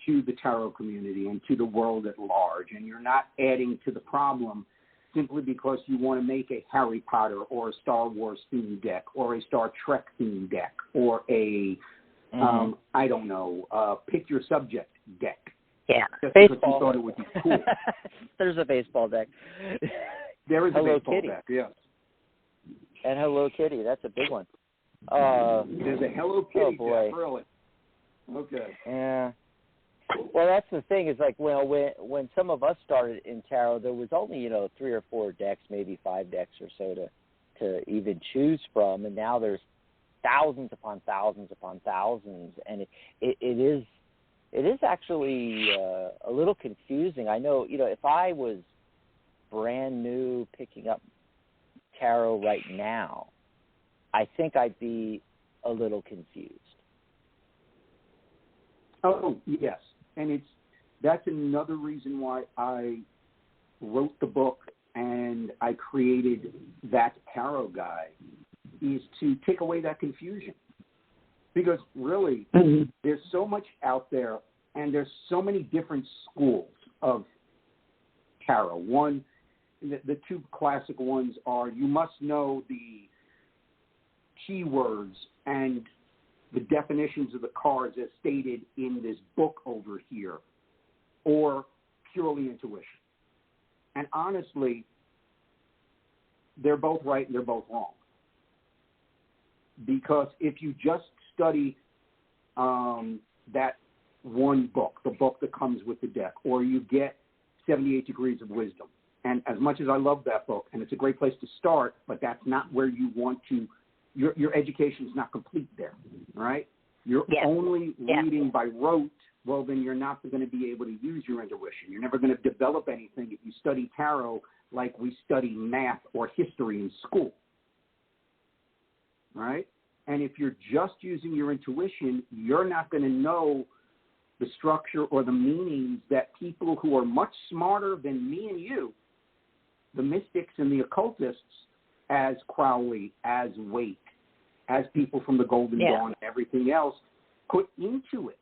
to the tarot community and to the world at large, and you're not adding to the problem simply because you want to make a Harry Potter or a Star Wars themed deck or a Star Trek themed deck or a, pick your subject deck. Yeah. Just baseball. because you thought it would be cool. There's a baseball deck. There is Hello a baseball Kitty. deck, yes. And Hello Kitty, that's a big one. There's a Hello Kitty oh boy. deck, really. Okay. Yeah. Well, that's the thing is when some of us started in tarot, there was only 3 or 4 decks, maybe 5 decks or so to even choose from, and now there's thousands upon thousands upon thousands, and it is actually a little confusing. I know if I was brand new picking up tarot right now, I think I'd be a little confused. Oh, yes. And that's another reason why I wrote the book and I created that tarot guide, is to take away that confusion. Because really, there's so much out there, and there's so many different schools of tarot. One, the 2 classic ones are, you must know the keywords and the definitions of the cards as stated in this book over here, or purely intuition. And honestly, they're both right and they're both wrong. Because if you just study that one book, the book that comes with the deck, or you get 78 Degrees of Wisdom, and as much as I love that book, and it's a great place to start, but that's not where you want to, your education is not complete there, right? You're only reading by rote, well, then you're not going to be able to use your intuition. You're never going to develop anything if you study tarot like we study math or history in school, right? And if you're just using your intuition, you're not going to know the structure or the meanings that people who are much smarter than me and you, the mystics and the occultists, as Crowley, as Waite, as people from the Golden Dawn and everything else, put into it.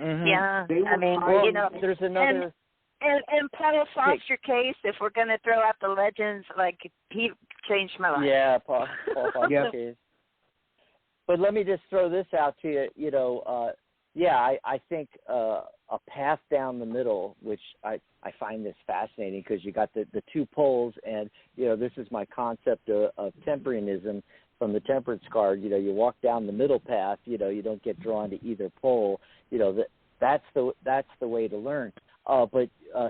Mm-hmm. Yeah, there's another... And Paul Foster Case, if we're going to throw out the legends, like, he changed my life. Yeah, Paul Foster Case. But let me just throw this out to you, I think a path down the middle, which I find this fascinating because you got the 2 poles, and, this is my concept of Temprianism, from the temperance card. You know, you walk down the middle path. You know, you don't get drawn to either pole. You know, that's the way to learn. But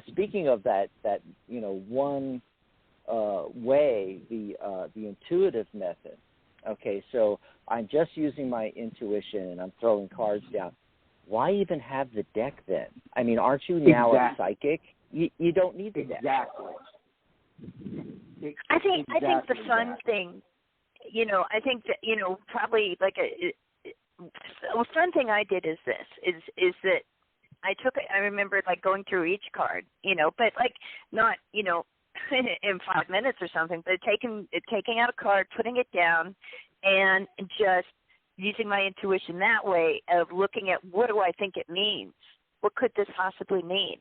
speaking of that, you know, one way, the intuitive method. Okay, so I'm just using my intuition and I'm throwing cards down. Why even have the deck then? I mean, aren't you now a psychic? You don't need the deck. Exactly. I think the fun thing, you know, I think that, you know, probably like a fun thing I did is this, is that I remember like going through each card, you know, but like not, you know, in 5 minutes or something, but taking out a card, putting it down, and just using my intuition that way of looking at what do I think it means? What could this possibly mean?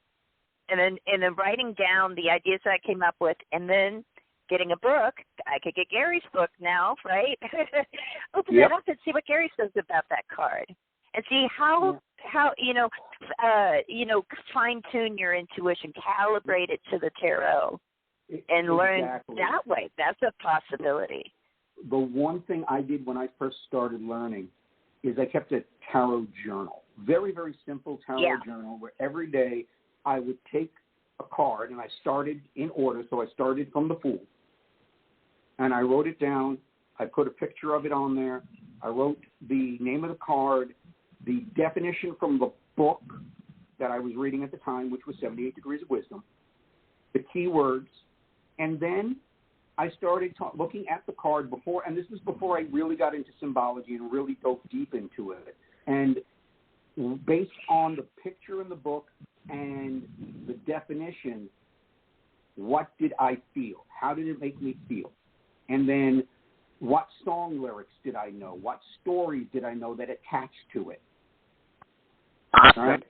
And then writing down the ideas that I came up with, and then getting a book. I could get Gary's book now, right? Open it up and see what Gary says about that card, and see how you know fine tune your intuition, calibrate it to the tarot, and learn that way. That's a possibility. The one thing I did when I first started learning is I kept a tarot journal. Very, very simple tarot journal where every day I would take a card, and I started in order. So I started from the Fool, and I wrote it down. I put a picture of it on there. I wrote the name of the card, the definition from the book that I was reading at the time, which was 78 Degrees of Wisdom, the keywords, and then I started looking at the card before, and this was before I really got into symbology and really dove deep into it. And based on the picture in the book and the definition, what did I feel? How did it make me feel? And then what song lyrics did I know? What stories did I know that attached to it? Awesome. All right?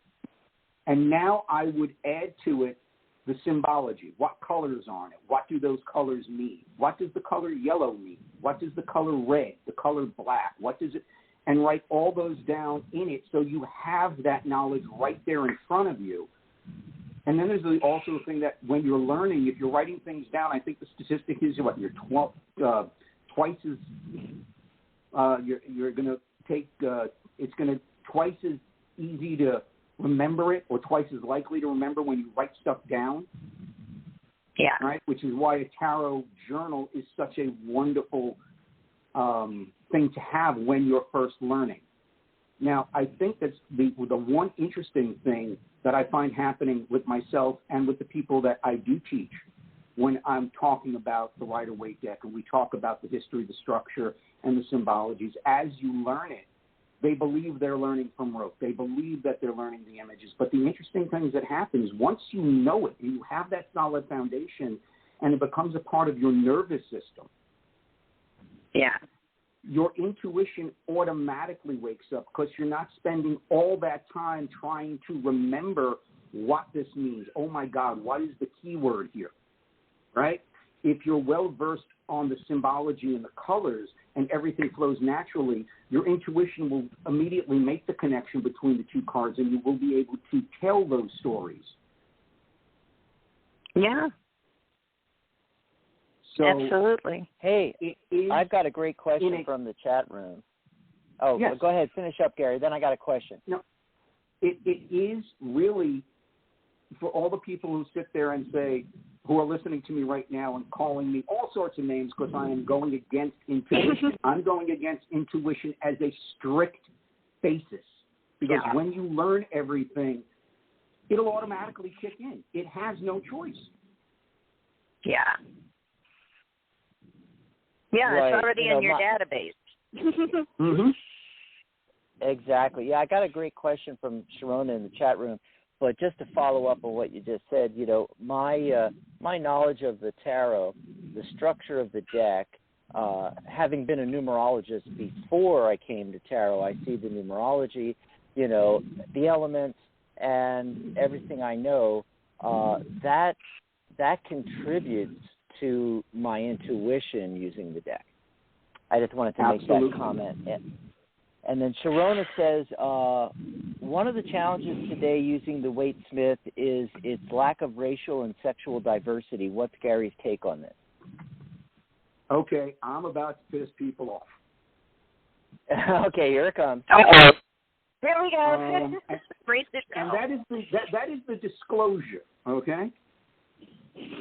And now I would add to it the symbology. What colors are on it? What do those colors mean? What does the color yellow mean? What does the color red, the color black? What does it? And write all those down in it so you have that knowledge right there in front of you. And then there's also the thing that when you're learning, if you're writing things down, I think the statistic is what you're twice as you're going to take. It's going to twice as easy to remember it, or twice as likely to remember when you write stuff down. Yeah. Right. Which is why a tarot journal is such a wonderful thing to have when you're first learning. Now, I think that's the one interesting thing that I find happening with myself and with the people that I do teach when I'm talking about the Rider-Waite deck and we talk about the history, the structure, and the symbologies. As you learn it, they believe they're learning from rote. They believe that they're learning the images. But the interesting thing that happens, once you know it, and you have that solid foundation, and it becomes a part of your nervous system, your intuition automatically wakes up because you're not spending all that time trying to remember what this means. Oh, my God, what is the key word here, right? If you're well-versed on the symbology and the colors and everything flows naturally, your intuition will immediately make the connection between the two cards, and you will be able to tell those stories. Yeah. So, absolutely. Hey, I've got a great question from the chat room. Oh, yes. Go ahead. Finish up, Gary. Then I got a question. No, it is really for all the people who sit there and say, who are listening to me right now and calling me all sorts of names because I am going against intuition. I'm going against intuition as a strict basis. Because when you learn everything, it'll automatically kick in. It has no choice. Yeah. Yeah, right. It's already in your database. Mm-hmm. Exactly. Yeah, I got a great question from Sharona in the chat room. But just to follow up on what you just said, you know, my knowledge of the tarot, the structure of the deck, having been a numerologist before I came to tarot, I see the numerology, you know, the elements and everything I know, that contributes to my intuition using the deck. I just wanted to make that comment. And then Sharona says, one of the challenges today using the Waite-Smith is its lack of racial and sexual diversity. What's Gary's take on this? Okay, I'm about to piss people off. Okay, here it comes. Uh-oh. Here we go. Brace it And down. that is the disclosure, okay?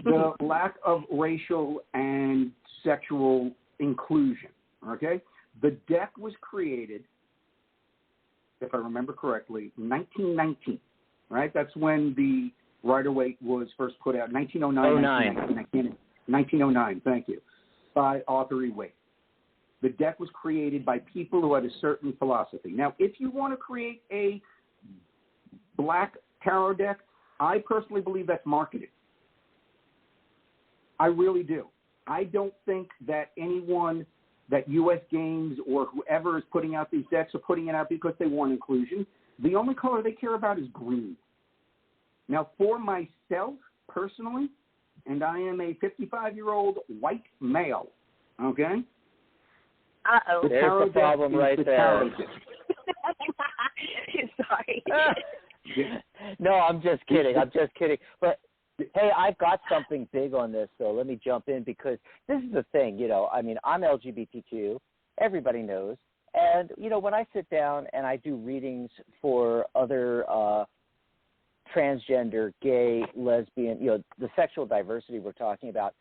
The lack of racial and sexual inclusion, okay? The deck was created, if I remember correctly, 1919, right? That's when the Rider-Waite was first put out, 1909. 1909, thank you, by Arthur E. Waite. The deck was created by people who had a certain philosophy. Now, if you want to create a black tarot deck, I personally believe that's marketed. I really do. I don't think that anyone, that U.S. Games or whoever is putting out these decks are putting it out because they want inclusion. The only color they care about is green. Now, for myself, personally, and I am a 55-year-old white male, okay? Uh-oh. There's the problem right there. Sorry. No, I'm just kidding. But, hey, I've got something big on this, so let me jump in because this is the thing, I mean, I'm LGBTQ. Everybody knows. And, when I sit down and I do readings for other transgender, gay, lesbian, the sexual diversity we're talking about,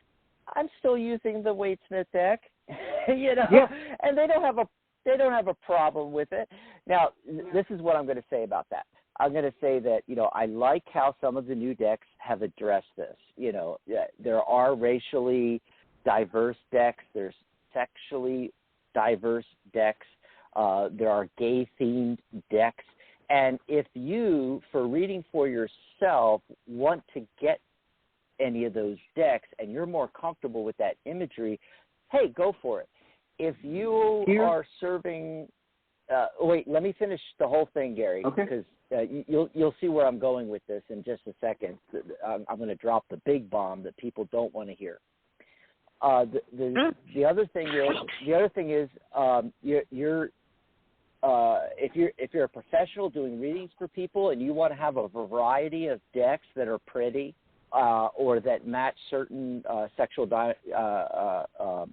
I'm still using the Waite-Smith deck, Yeah. and they don't have a problem with it. Now, this is what I'm going to say about that. I'm going to say that, I like how some of the new decks have addressed this. There are racially diverse decks. There's sexually diverse decks. There are gay-themed decks. And if you, for reading for yourself, want to get any of those decks and you're more comfortable with that imagery, hey, go for it. If you are serving wait, let me finish the whole thing, Gary, because you'll see where I'm going with this in just a second. I'm going to drop the big bomb that people don't want to hear. The other thing is if you're a professional doing readings for people and you want to have a variety of decks that are pretty or that match certain sexual demographics,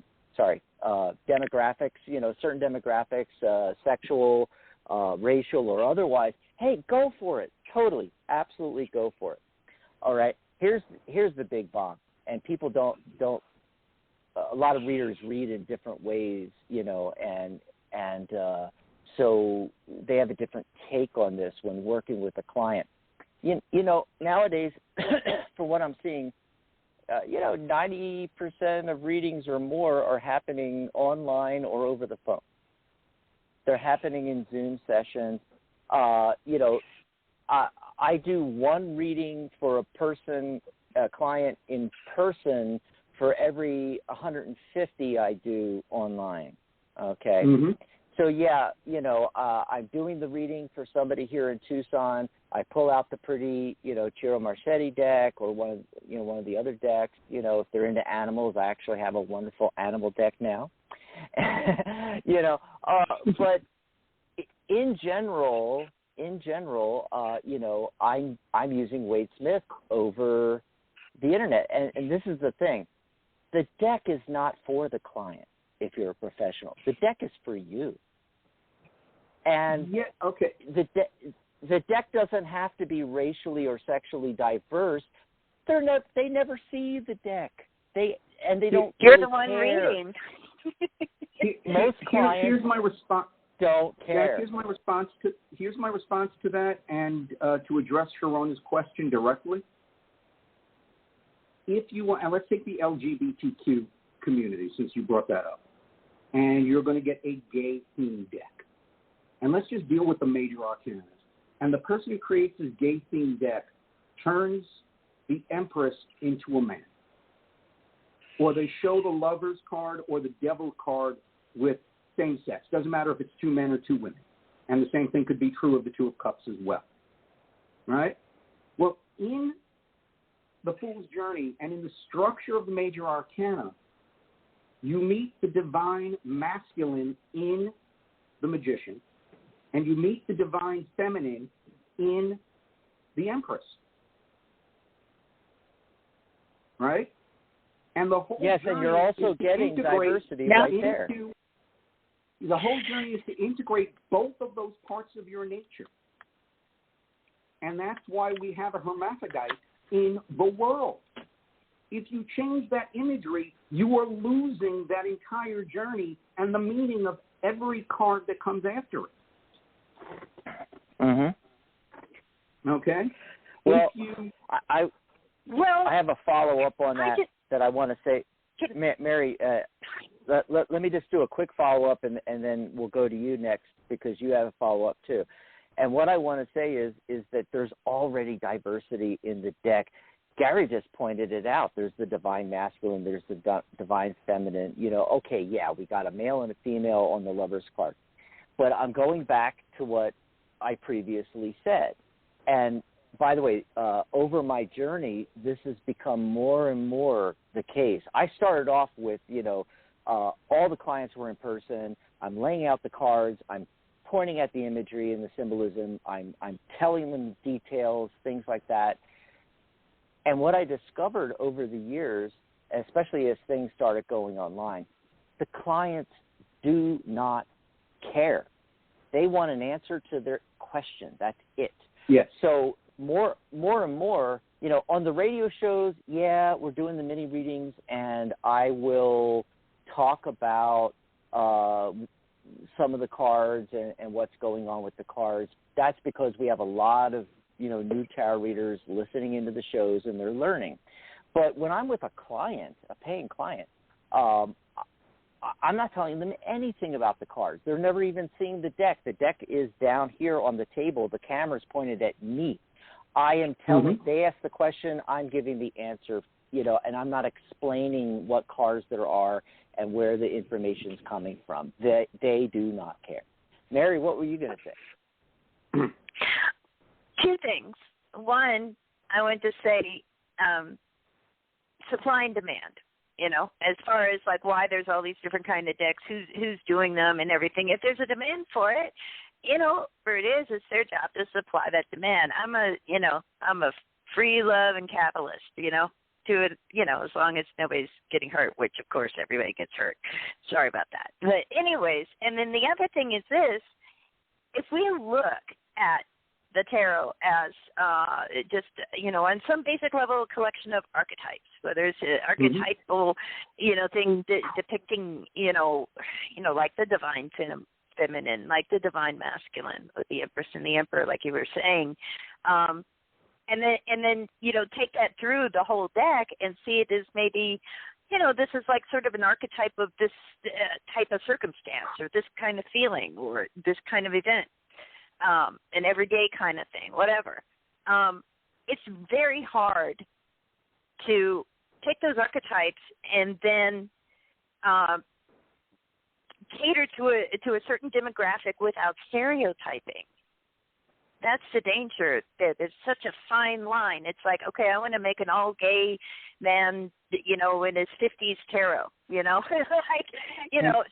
certain demographics, sexual, racial, or otherwise, hey, go for it. Totally, absolutely go for it. All right, here's the big bomb, and people don't. A lot of readers read in different ways, and so they have a different take on this when working with a client. Nowadays, for what I'm seeing, 90% of readings or more are happening online or over the phone. They're happening in Zoom sessions. I do one reading for a client in person for every 150 I do online. Okay. Mm-hmm. So I'm doing the reading for somebody here in Tucson. I pull out the pretty, Ciro Marchetti deck or one of the other decks. If they're into animals, I actually have a wonderful animal deck now. But in general, I'm using Waite-Smith over the internet, and this is the thing: the deck is not for the client. If you're a professional, the deck is for you. And the deck doesn't have to be racially or sexually diverse. They never see the deck. They don't. You're really the one care. reading. Most clients here's my response. Don't care. Here's my response to that, and to address Sharona's question directly. If you want, and let's take the LGBTQ community since you brought that up, and you're going to get a gay themed deck. And let's just deal with the major arcana. And the person who creates this gay themed deck turns the Empress into a man. Or they show the Lover's card or the Devil card with same sex. Doesn't matter if it's two men or two women. And the same thing could be true of the Two of Cups as well. Right? Well, in the Fool's Journey and in the structure of the major arcana, you meet the divine masculine in the Magician, and you meet the divine feminine in the Empress. Right? And the whole yes, journey and you're also is to getting integrate diversity right there. The whole journey is to integrate both of those parts of your nature. And that's why we have a hermaphrodite in the world. If you change that imagery, you are losing that entire journey and the meaning of every card that comes after it. Mm-hmm. Okay? Well, I have a follow-up on that I want to say. Mary, let me just do a quick follow-up, and then we'll go to you next because you have a follow-up too. And what I want to say is that there's already diversity in the deck. Gary just pointed it out. There's the divine masculine. There's the divine feminine. You know, okay, yeah, we got a male and a female on the Lover's card. But I'm going back to what I previously said. And by the way, over my journey, this has become more and more the case. I started off with, all the clients were in person. I'm laying out the cards. I'm pointing at the imagery and the symbolism. I'm telling them details, things like that. And what I discovered over the years, especially as things started going online, the clients do not care. They want an answer to their question. That's it. Yes. So more and more, on the radio shows, yeah, we're doing the mini readings, and I will talk about some of the cards and what's going on with the cards. That's because we have a lot of new tarot readers listening into the shows, and they're learning. But when I'm with a client, a paying client, I'm not telling them anything about the cards. They're never even seeing the deck. The deck is down here on the table. The camera's pointed at me. I am telling, they ask the question, I'm giving the answer, and I'm not explaining what cards there are and where the information's coming from. They do not care. Mary, what were you going to say? Two things. One, I want to say supply and demand, as far as like why there's all these different kind of decks, who's doing them and everything. If there's a demand for it, where it is, it's their job to supply that demand. I'm a free love and capitalist, to it, as long as nobody's getting hurt, which of course everybody gets hurt. Sorry about that. But anyways, and then the other thing is this, if we look at the tarot as just, on some basic level, a collection of archetypes, whether it's an archetypal, thing depicting, like the divine feminine, like the divine masculine, or the Empress and the Emperor, like you were saying, and then take that through the whole deck and see it as maybe, this is like sort of an archetype of this type of circumstance, or this kind of feeling, or this kind of event. An everyday kind of thing, whatever. It's very hard to take those archetypes and then cater to a certain demographic without stereotyping. That's the danger. There's such a fine line. It's like, okay, I want to make an all-gay man, in his 50s tarot,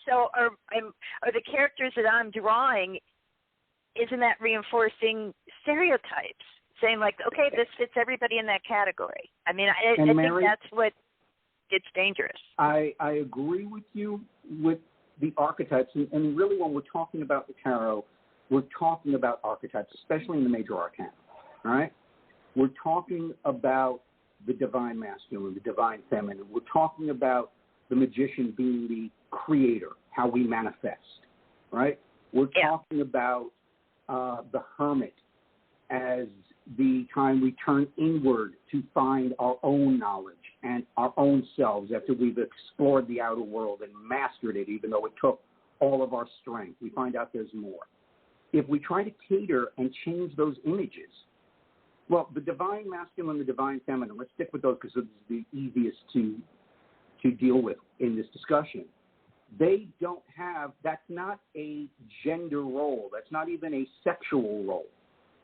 so are the characters that I'm drawing, isn't that reinforcing stereotypes? Saying like, okay, this fits everybody in that category. I mean, I Mary, think that's what gets dangerous. I agree with you with the archetypes. And really when we're talking about the tarot, we're talking about archetypes, especially in the major arcana, all right? We're talking about the divine masculine, the divine feminine. We're talking about the magician being the creator, how we manifest, right? We're talking about the hermit as the time we turn inward to find our own knowledge and our own selves after we've explored the outer world and mastered it, even though it took all of our strength. We find out there's more. If we try to cater and change those images, well, the divine masculine, the divine feminine, let's stick with those because it's the easiest to deal with in this discussion. They don't have, that's not a gender role. That's not even a sexual role.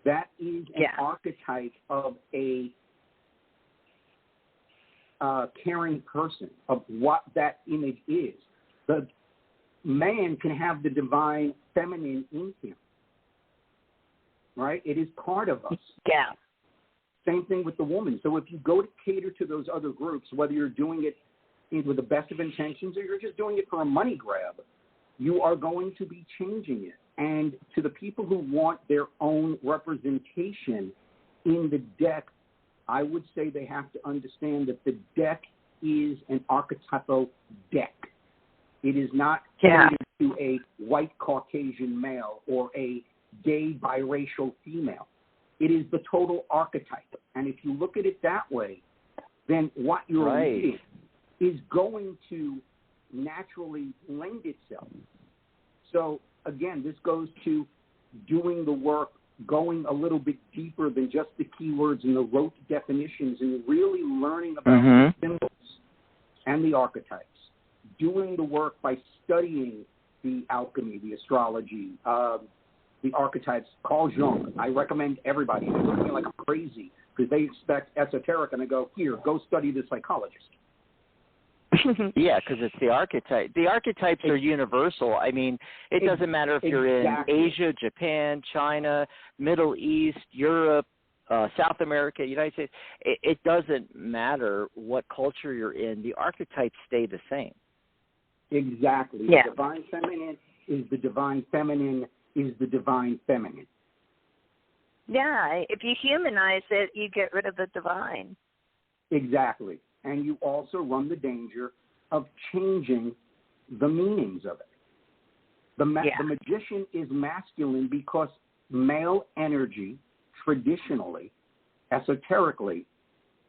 That is an archetype of a caring person, of what that image is. The man can have the divine feminine in him, right? It is part of us. Yeah. Same thing with the woman. So if you go to cater to those other groups, whether you're doing it with the best of intentions or you're just doing it for a money grab, you are going to be changing it. And to the people who want their own representation in the deck, I would say they have to understand that the deck is an archetypal deck. It is not related to a white Caucasian male or a gay biracial female. It is the total archetype. And if you look at it that way, then what you're reading is going to naturally lend itself. So, again, this goes to doing the work, going a little bit deeper than just the keywords and the rote definitions, and really learning about the symbols and the archetypes. Doing the work by studying the alchemy, the astrology, the archetypes. Carl Jung, I recommend everybody. They look at me like I'm crazy because they expect esoteric, and I go, here, go study the psychologist. Yeah, because it's the archetype. The archetypes are universal. I mean, it doesn't matter if you're in Asia, Japan, China, Middle East, Europe, South America, United States. It doesn't matter what culture you're in. The archetypes stay the same. Exactly. Yeah. The divine feminine is the divine feminine is the divine feminine. Yeah, if you humanize it, you get rid of the divine. Exactly. And you also run the danger of changing the meanings of it. The magician is masculine because male energy, traditionally, esoterically,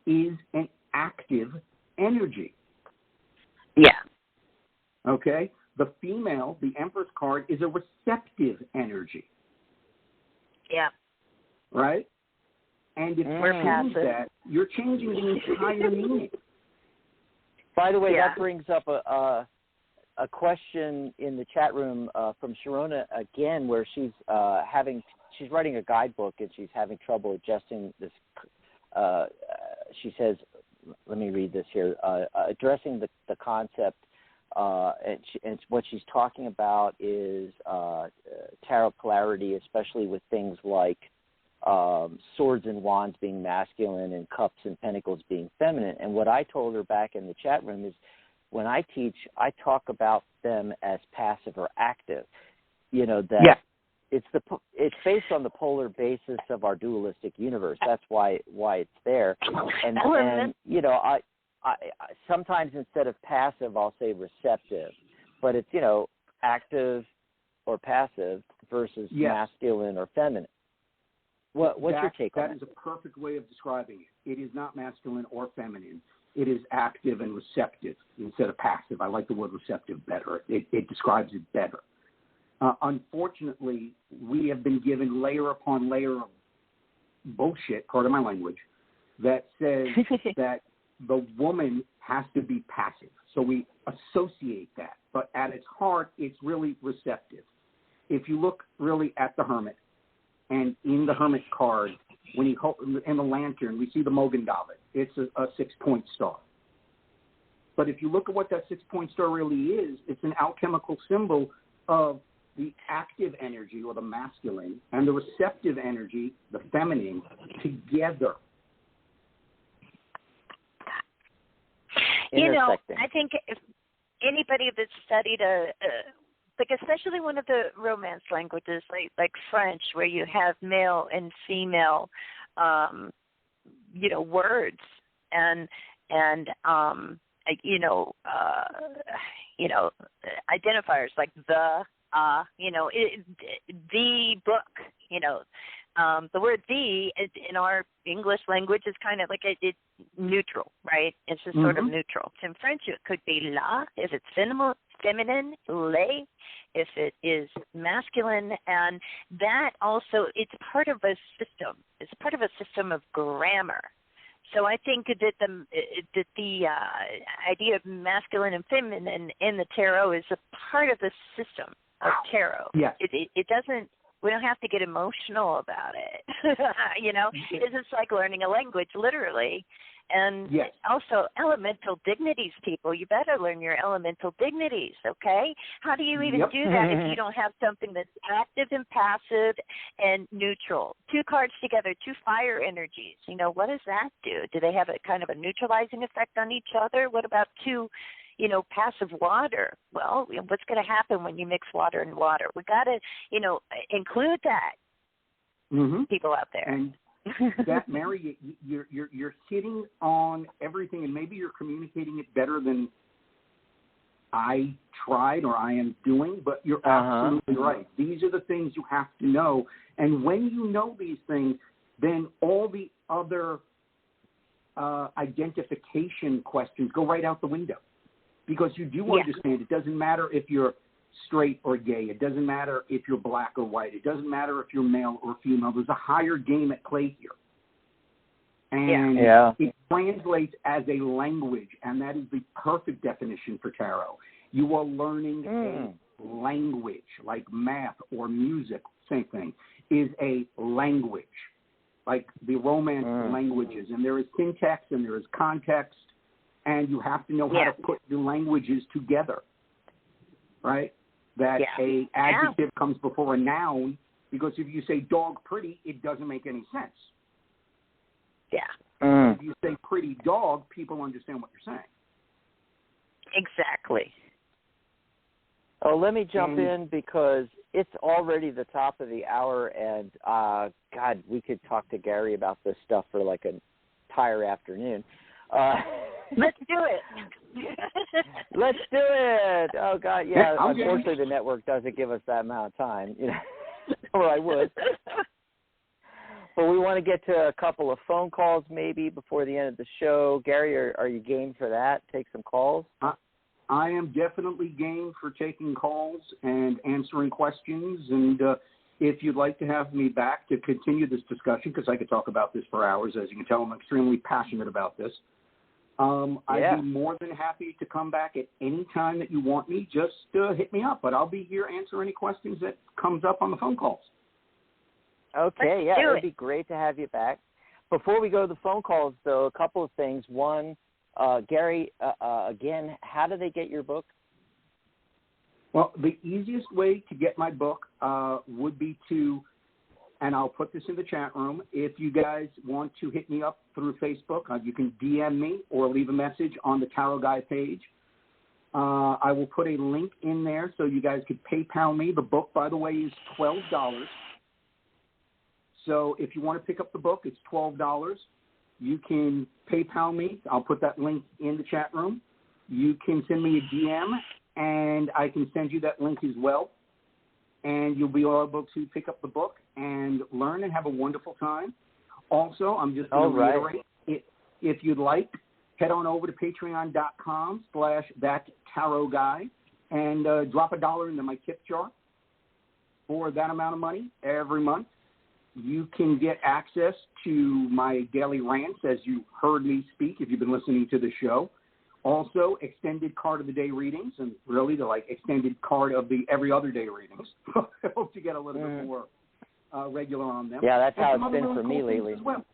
is an active energy. Yeah. Okay? The female, the Empress card, is a receptive energy. Yeah. Right? And if you change that, you're changing the entire meaning. By the way, that brings up a question in the chat room from Sharona again, where she's writing a guidebook and she's having trouble adjusting this. She says, let me read this here, addressing the concept. And what she's talking about is tarot polarity, especially with things like swords and wands being masculine and cups and pentacles being feminine. And what I told her back in the chat room is when I teach, I talk about them as passive or active. You know, that it's based on the polar basis of our dualistic universe. That's why it's there. And you know, I sometimes instead of passive, I'll say receptive. But it's, you know, active or passive versus masculine or feminine. What's your take on that? That is a perfect way of describing it. It is not masculine or feminine. It is active and receptive instead of passive. I like the word receptive better. It describes it better. Unfortunately, we have been given layer upon layer of bullshit, pardon my language, that says that the woman has to be passive. So we associate that. But at its heart, it's really receptive. If you look really at the Hermit, and in the Hermit card, when he in the lantern, we see the Mogan David. It's a 6-point star. But if you look at what that 6-point star really is, it's an alchemical symbol of the active energy, or the masculine, and the receptive energy, the feminine, together. You know, I think if anybody that's studied like especially one of the Romance languages, like French, where you have male and female, you know, words and you know, identifiers like the, you know, the book, you know. The word "the" in our English language is kind of like it's neutral, right? It's just sort of neutral. In French, it could be "la" if it's feminine, "les" if it is masculine, and that also it's part of a system. It's part of a system of grammar. So I think that the idea of masculine and feminine in the tarot is a part of the system of tarot. Yes. It doesn't. We don't have to get emotional about it. You know, it's just like learning a language, literally. And Yes. also elemental dignities, people. You better learn your elemental dignities, okay? How do you even Yep. do that if you don't have something that's active and passive and neutral? Two cards together, two fire energies. You know, what does that do? Do they have a kind of a neutralizing effect on each other? What about two, you know, passive water? Well, what's going to happen when you mix water and water? We got to, you know, include that, people out there. And that, Mary, you're hitting on everything, and maybe you're communicating it better than I tried or I am doing, but you're absolutely right. These are the things you have to know, and when you know these things, then all the other identification questions go right out the window, because you do understand it doesn't matter if you're straight or gay. It doesn't matter if you're black or white. It doesn't matter if you're male or female. There's a higher game at play here. And it translates as a language, and that is the perfect definition for tarot. You are learning a language, like math or music, same thing, is a language, like the Romance languages. And there is syntax and there is context, and you have to know how to put the languages together, right? That a adjective comes before a noun, because if you say dog pretty, it doesn't make any sense. Yeah. If you say pretty dog, people understand what you're saying. Exactly. Oh, let me jump in, because it's already the top of the hour, and God, we could talk to Gary about this stuff for like an entire afternoon. Let's do it. Let's do it. Oh God, yeah. Yeah, unfortunately, the network doesn't give us that amount of time, you know, or I would. But we want to get to a couple of phone calls maybe before the end of the show. Gary, are you game for that? Take some calls? I am definitely game for taking calls and answering questions. And if you'd like to have me back to continue this discussion, because I could talk about this for hours. As you can tell, I'm extremely passionate about this. I'd be more than happy to come back at any time that you want me. Just hit me up, but I'll be here answer any questions that comes up on the phone calls. Okay, it would be great to have you back. Before we go to the phone calls, though, a couple of things. One, Gary, again, how do they get your book? Well, the easiest way to get my book would be to, and I'll put this in the chat room, if you guys want to hit me up through Facebook, you can DM me or leave a message on the Tarot Guy page. I will put a link in there so you guys could PayPal me. The book, by the way, is $12. So if you want to pick up the book, it's $12. You can PayPal me. I'll put that link in the chat room. You can send me a DM, and I can send you that link as well. And you'll be able to pick up the book and learn and have a wonderful time. Also, I'm just going to reiterate, if you'd like, head on over to patreon.com/thattarotguy and drop $1 into my tip jar. For that amount of money every month, you can get access to my daily rants, as you heard me speak if you've been listening to the show. Also, extended card of the day readings, and really the extended card of the every other day readings. I hope to get a little bit more regular on them. Yeah, that's how it's been really for me lately. as well.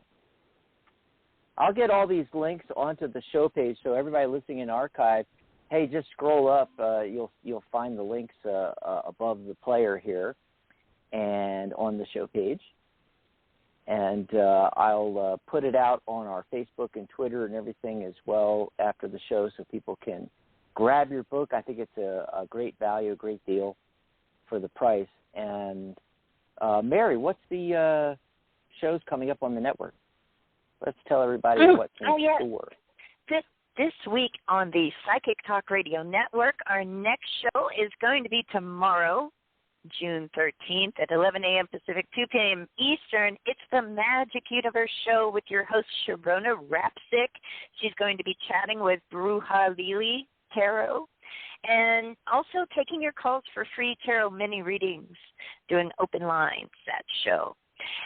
I'll get all these links onto the show page, so everybody listening in archive, hey, just scroll up. You'll find the links above the player here and on the show page. And I'll put it out on our Facebook and Twitter and everything as well after the show, so people can grab your book. I think it's a great value, a great deal for the price. And Mary, what's the shows coming up on the network? Let's tell everybody what's in store. This week on the Psychic Talk Radio Network, our next show is going to be tomorrow, June 13th at 11 a.m. Pacific, 2 p.m. Eastern. It's the Magic Universe Show with your host, Sharona Rapsick. She's going to be chatting with Bruja Lili Tarot and also taking your calls for free tarot mini readings, doing open lines that show.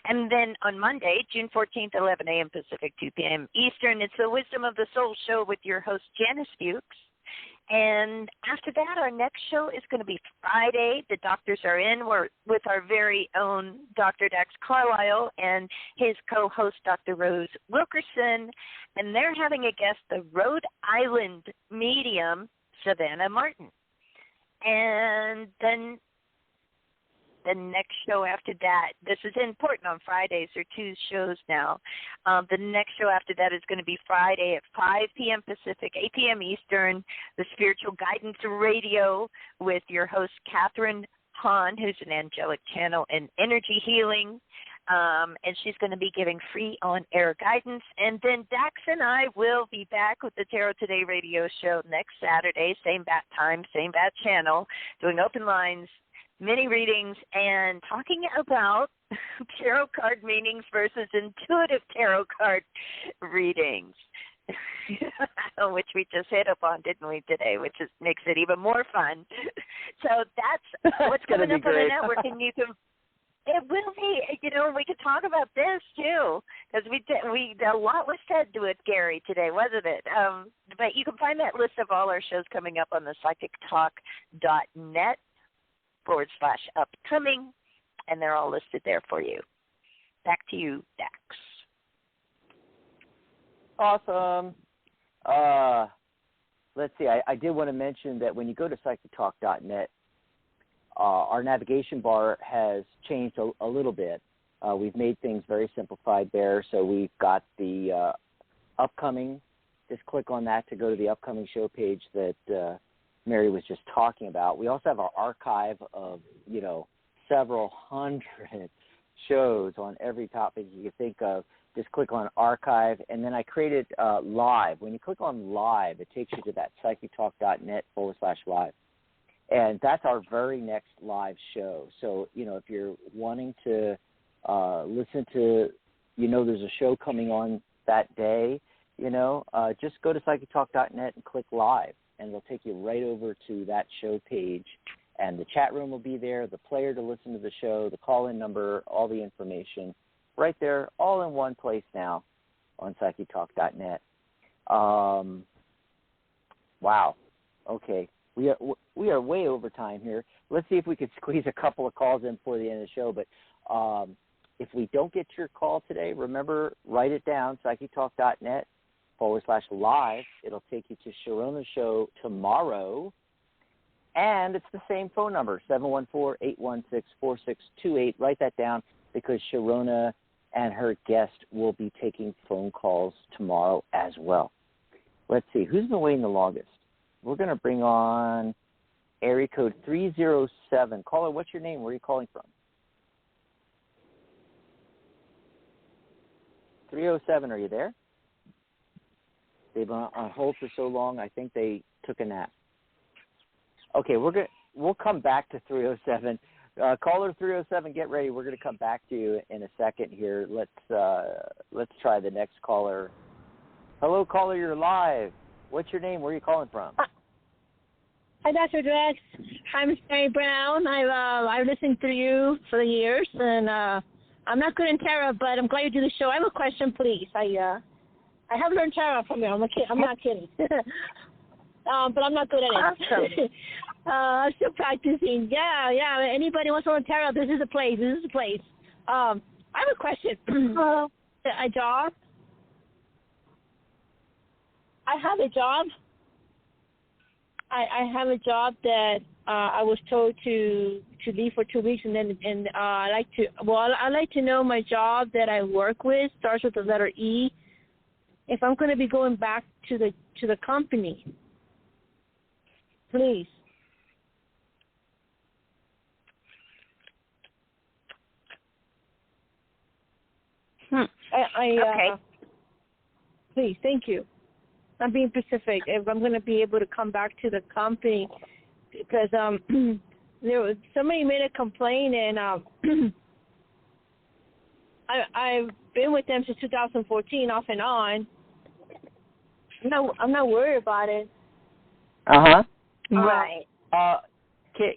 And then on Monday, June 14th, 11 a.m. Pacific, 2 p.m. Eastern, it's the Wisdom of the Soul Show with your host, Janice Fuchs. And after that, our next show is going to be Friday. The doctors are in. We're with our very own Dr. Dax Carlisle and his co-host, Dr. Rose Wilkerson. And they're having a guest, the Rhode Island medium, Savannah Martin. And then the next show after that, this is important on Fridays, there are 2 shows now. The next show after that is going to be Friday at 5 p.m. Pacific, 8 p.m. Eastern, the Spiritual Guidance Radio with your host, Catherine Hahn, who's an angelic channel and energy healing. And she's going to be giving free on-air guidance. And then Dax and I will be back with the Tarot Today radio show next Saturday, same bat time, same bat channel, doing open lines, mini readings, and talking about tarot card meanings versus intuitive tarot card readings, which we just hit upon, didn't we, today, which makes it even more fun. So that's what's coming up on the network, and you can. It will be, we could talk about this too, because a lot was said to it, Gary, today, wasn't it? But you can find that list of all our shows coming up on the psychictalk.net/upcoming, and they're all listed there for you. Back to you, Dax. Awesome. Let's see. I did want to mention that when you go to psychictalk.net, our navigation bar has changed a little bit. We've made things very simplified there. So we've got the upcoming. Just click on that to go to the upcoming show page that Mary was just talking about. We also have our archive of, several hundred shows on every topic you can think of. Just click on archive, and then I created live. When you click on live, it takes you to that psychictalk.net/live. And that's our very next live show. So, if you're wanting to listen to, there's a show coming on that day, just go to psychictalk.net and click live, and it'll take you right over to that show page. And the chat room will be there, the player to listen to the show, the call-in number, all the information, right there, all in one place now on psychictalk.net. Wow. Okay. We are way over time here. Let's see if we could squeeze a couple of calls in before the end of the show. But if we don't get to your call today, remember, write it down, psychictalk.net/live. It'll take you to Sharona's show tomorrow. And it's the same phone number, 714-816-4628. Write that down because Sharona and her guest will be taking phone calls tomorrow as well. Let's see. Who's been waiting the longest? We're going to bring on area code 307. Caller, what's your name? Where are you calling from? 307, are you there? They've been on hold for so long, I think they took a nap. Okay, we'll come back to 307. Caller 307, get ready. We're going to come back to you in a second here. Let's try the next caller. Hello, caller, you're live. What's your name? Where are you calling from? Hi, Dr. Dax. I'm Mary Brown. I've listened to you for the years, and I'm not good in tarot, but I'm glad you do the show. I have a question, please. I have learned tarot from you. I'm not kidding. But I'm not good at it. Awesome. I'm still practicing. Yeah. Anybody wants to learn tarot, this is the place. I have a question. A job. I have a job. I have a job that I was told to leave for 2 weeks, and I like to know my job that I work with starts with the letter E. If I'm going to be going back to the company, please. Okay. Please, thank you. I'm being specific. If I'm going to be able to come back to the company, because somebody made a complaint, and I've been with them since 2014, off and on. I'm not worried about it. Right.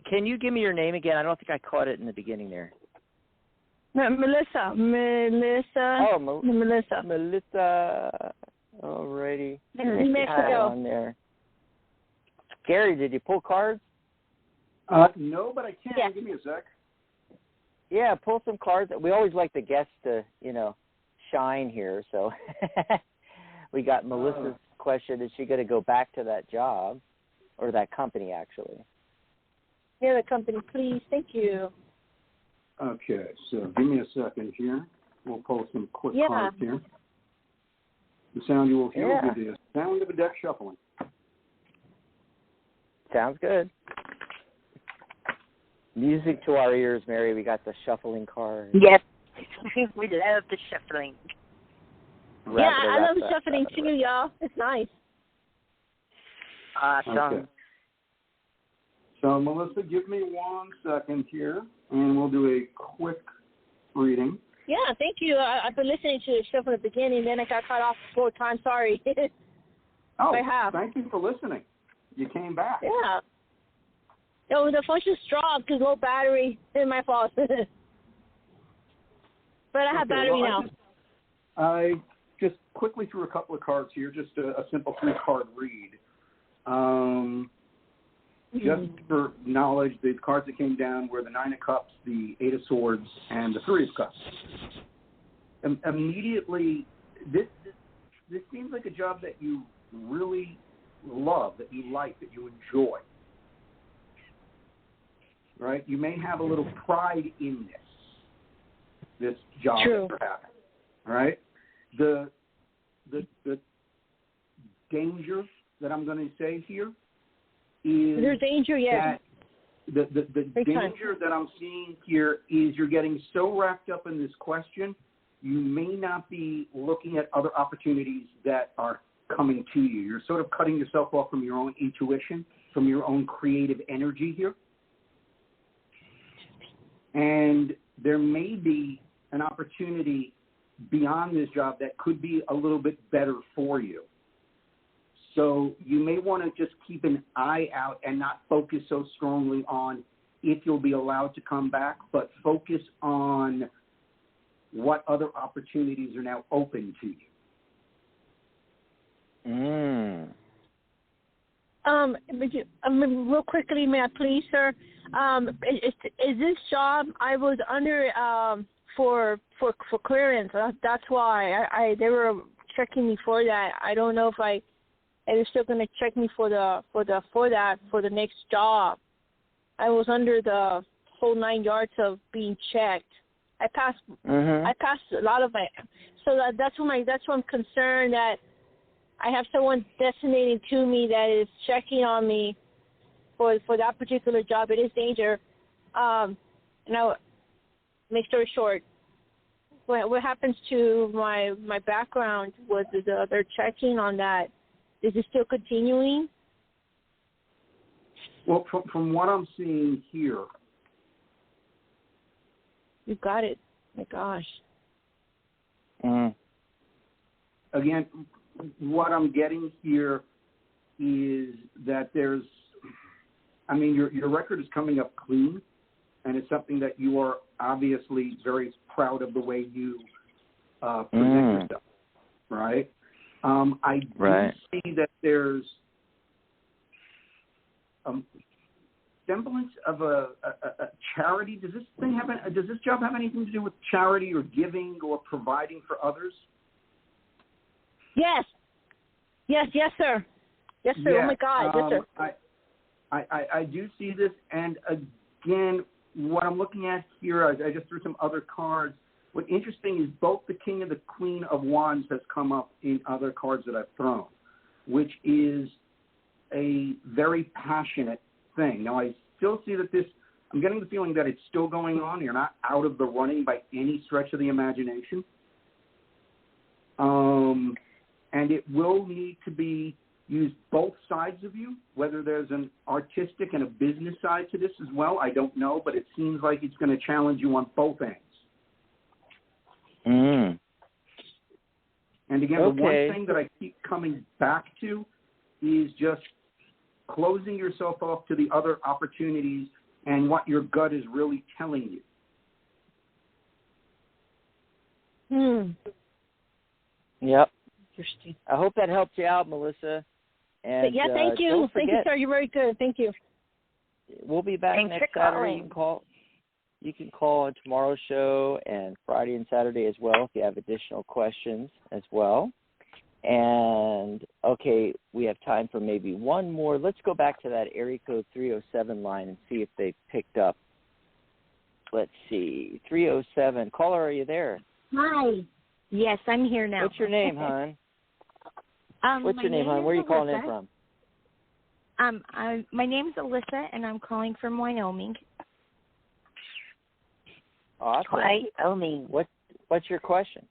Can you give me your name again? I don't think I caught it in the beginning there. Melissa. Oh, Melissa. Melissa. Alrighty. Mexico. On there. Gary, did you pull cards? No, but I can. Yeah. Give me a sec. Yeah, pull some cards. We always like the guests to, shine here. So we got Melissa's question. Is she going to go back to that job or that company, actually? Yeah, the company, please. Thank you. Okay, so give me a second here. We'll pull some quick cards here. The sound you will hear will be the sound of a deck shuffling. Sounds good. Music to our ears, Mary. We got the shuffling cards. Yes. We love the shuffling. I love shuffling too, y'all. It's nice. Awesome. Okay. So, Melissa, give me 1 second here, and we'll do a quick reading. Yeah, thank you. I've been listening to the show from the beginning, then I got cut off 4 times. Sorry. I have. Thank you for listening. You came back. Yeah. No, the phone just dropped because low battery. It's my fault. But I have battery now. I just quickly threw a couple of cards here, just a simple 3-card read. Just for knowledge, the cards that came down were the 9 of Cups, the 8 of Swords, and the 3 of Cups. Immediately, this seems like a job that you really love, that you like, that you enjoy. Right? You may have a little pride in this job that you're having. Right? The danger that I'm going to say here is there's danger, yeah. The danger that I'm seeing here is you're getting so wrapped up in this question, you may not be looking at other opportunities that are coming to you. You're sort of cutting yourself off from your own intuition, from your own creative energy here. And there may be an opportunity beyond this job that could be a little bit better for you. So you may want to just keep an eye out and not focus so strongly on if you'll be allowed to come back, but focus on what other opportunities are now open to you. Real quickly, may I please, sir? Is this job I was under for clearance? That's why they were checking me for that. I don't know if they're still going to check me for the next job. I was under the whole 9 yards of being checked. I passed a lot of my. So that's why I'm concerned that I have someone designated to me that is checking on me for that particular job. It is danger. Now, make story short, what happens to my background was they're checking on that. Is it still continuing? Well, from what I'm seeing here. You got it. My gosh. Again, what I'm getting here is that your record is coming up clean, and it's something that you are obviously very proud of the way you present yourself, right? I do see that there's semblance of a charity. Does this job have anything to do with charity or giving or providing for others? Yes, sir. Yes, sir. Yeah. Oh my God, yes, sir. I do see this, and again, what I'm looking at here, I just threw some other cards. What's interesting is both the King and the Queen of Wands has come up in other cards that I've thrown, which is a very passionate thing. Now, I still see that I'm getting the feeling that it's still going on. You're not out of the running by any stretch of the imagination. And it will need to be used both sides of you, whether there's an artistic and a business side to this as well. I don't know, but it seems like it's going to challenge you on both ends. And again, the one thing that I keep coming back to is just closing yourself off to the other opportunities and what your gut is really telling you. Yep. Interesting. I hope that helps you out, Melissa. And yeah, thank you. Don't Thank you, forget, sir. You're very good. Thank you. we'll be back Thanks next for Saturday. calling. You can call on tomorrow's show and Friday and Saturday as well if you have additional questions as well. And, okay, we have time for maybe one more. Let's go back to that area code 307 line and see if they picked up. Let's see. 307. Caller, are you there? Hi. Yes, I'm here now. What's your name, hon? What's my your name, hon? Where are you calling in from? My name's Alyssa, and I'm calling from Wyoming. Awesome. Wyoming. What's your question?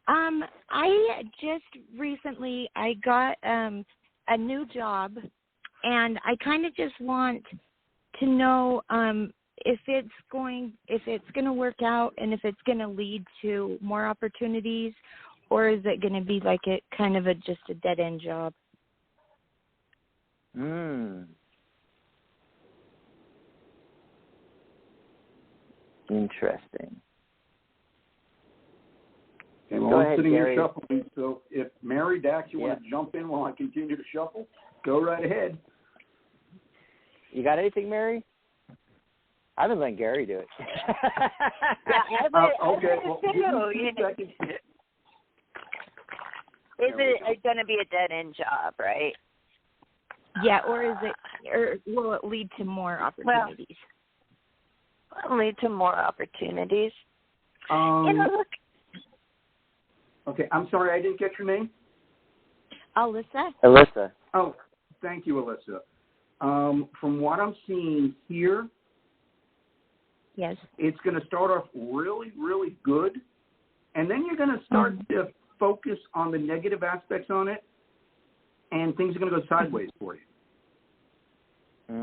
I just recently I got a new job, and I kind of just want to know if it's going to work out, and if it's going to lead to more opportunities, or is it going to be like just a dead end job? Interesting. Okay, well, Go I'm ahead, sitting Gary. here shuffling, so if Mary Dax, you want to jump in while I continue to shuffle, go right ahead. You got anything, Mary? I've been letting Gary do it. Okay, well, give me 2 seconds. Is it going to be a dead end job, right? Yeah, or will it lead to more opportunities? Well, lead to more opportunities. Look. Okay, I'm sorry, I didn't get your name. Alyssa. Oh, thank you, Alyssa. From what I'm seeing here, yes, it's going to start off really, really good, and then you're going to start to focus on the negative aspects on it, and things are going to go sideways for you.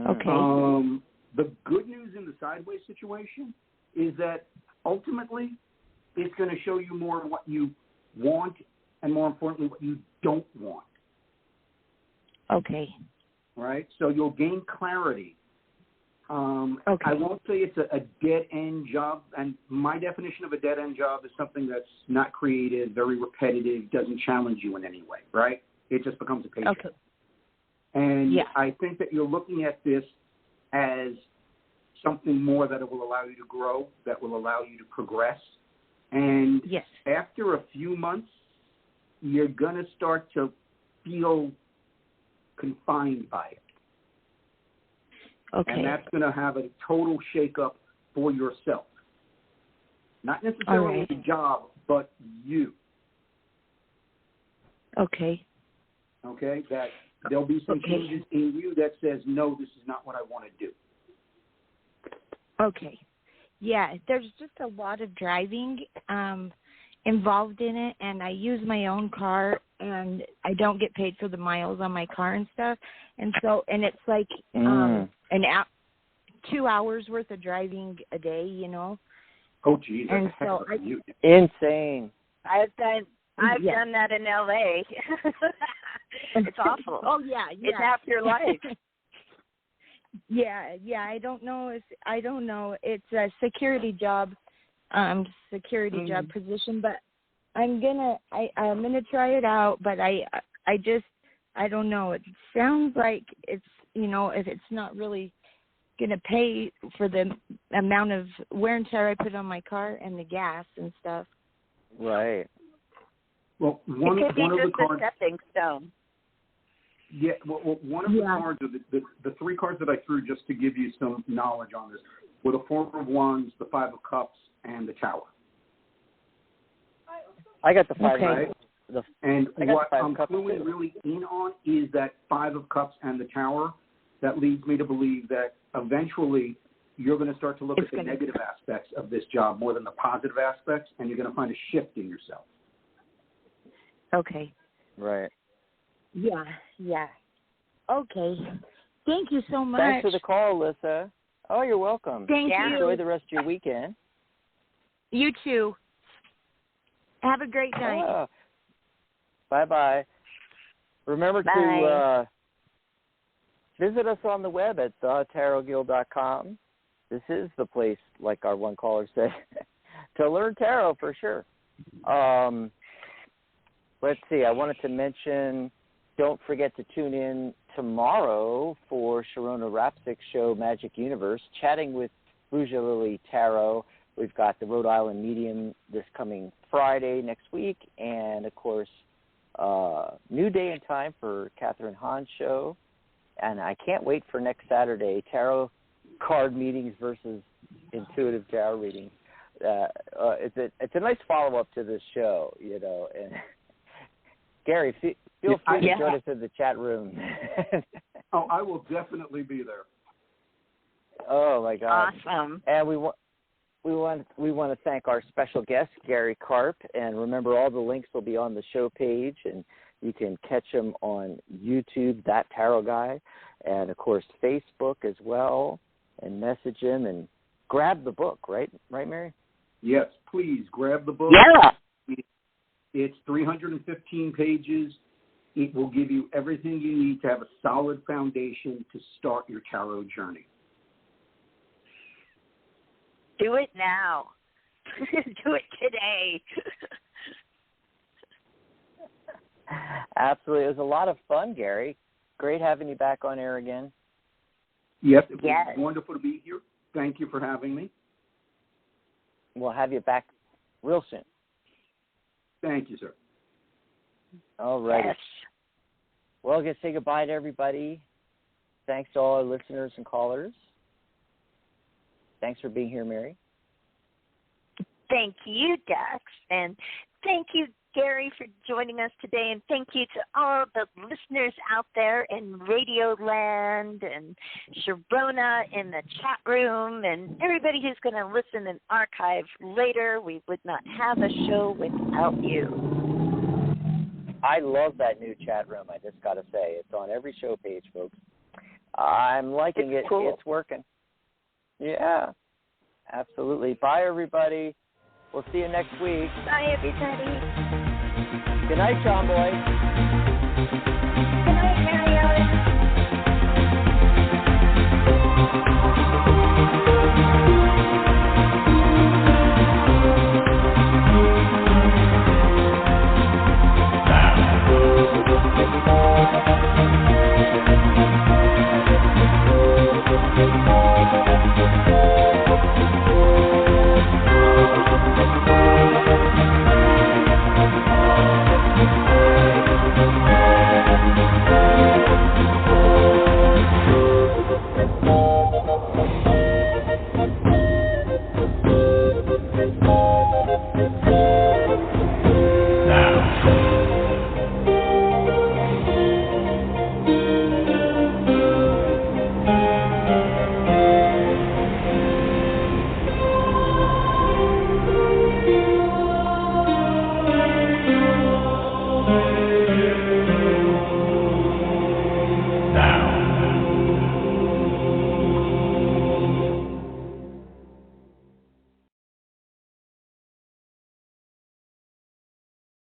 Okay. The good news in the sideways situation is that ultimately it's going to show you more of what you want and, more importantly, what you don't want. Okay. Right? So you'll gain clarity. Okay. I won't say it's a dead-end job, and my definition of a dead-end job is something that's not creative, very repetitive, doesn't challenge you in any way, right? It just becomes a paycheck. Okay. And yeah. I think that you're looking at this as something more that it will allow you to grow, that will allow you to progress. And yes. after a few months, you're going to start to feel confined by it. Okay. And that's going to have a total shake-up for yourself. Not necessarily the job, but you. Okay. Okay? That there'll be some changes in you that says, no, this is not what I want to do. Okay. Yeah, there's just a lot of driving involved in it, and I use my own car, and I don't get paid for the miles on my car and stuff. And so, and it's like 2 hours worth of driving a day, you know. Oh, geez. And so insane. I've done that in LA. It's awful. Oh yeah. It's half your life. Yeah. I don't know. It's a security job, job position, but I'm gonna try it out. But I don't know. It sounds like it's, if it's not really gonna pay for the amount of wear and tear I put on my car and the gas and stuff. Right. Well, one of the cards. A stepping stone. Yeah, well, one of the cards, the three cards that I threw just to give you some knowledge on this, were the Four of Wands, the Five of Cups, and the Tower. I got the Five. Right? And what I'm Cups cluing really in on is that Five of Cups and the Tower. That leads me to believe that eventually you're going to start to look at the negative aspects of this job more than the positive aspects, and you're going to find a shift in yourself. Okay. Right. Yeah. Okay. Thank you so much. Thanks for the call, Alyssa. Oh, you're welcome. Thank you. Enjoy the rest of your weekend. You too. Have a great night. Bye-bye. Remember to visit us on the web at thetarotguild.com. This is the place, like our one caller said, to learn tarot for sure. Let's see. I wanted to mention don't forget to tune in tomorrow for Sharona Rapsik's show, Magic Universe, chatting with Ruja Lily Tarot. We've got the Rhode Island Medium this coming Friday next week, and, of course, new day and time for Catherine Hahn's show. And I can't wait for next Saturday, tarot card meetings versus intuitive tarot readings. It's a nice follow-up to this show, you know. And Gary, feel free to join us in the chat room. Oh, I will definitely be there. Oh my God! Awesome. And we want to thank our special guest, Gary Karp. And remember, all the links will be on the show page, and you can catch him on YouTube, That Tarot Guy, and of course Facebook as well. And message him and grab the book, right, Mary? Yes, please grab the book. Yeah. It's 315 pages. It will give you everything you need to have a solid foundation to start your tarot journey. Do it now. Do it today. Absolutely. It was a lot of fun, Gary. Great having you back on air again. Yes, it was wonderful to be here. Thank you for having me. We'll have you back real soon. Thank you, sir. All right. Yes. Well, I'm going to say goodbye to everybody. Thanks to all our listeners and callers. Thanks for being here, Mary. Thank you, Dax. And thank you, Gary, for joining us today. And thank you to all the listeners out there in Radio Land and Sharona in the chat room and everybody who's going to listen and archive later. We would not have a show without you. I love that new chat room, I just got to say. It's on every show page, folks. I'm liking it. Cool. It's working. Yeah, absolutely. Bye, everybody. We'll see you next week. Bye, everybody. Good night, John Boy. Good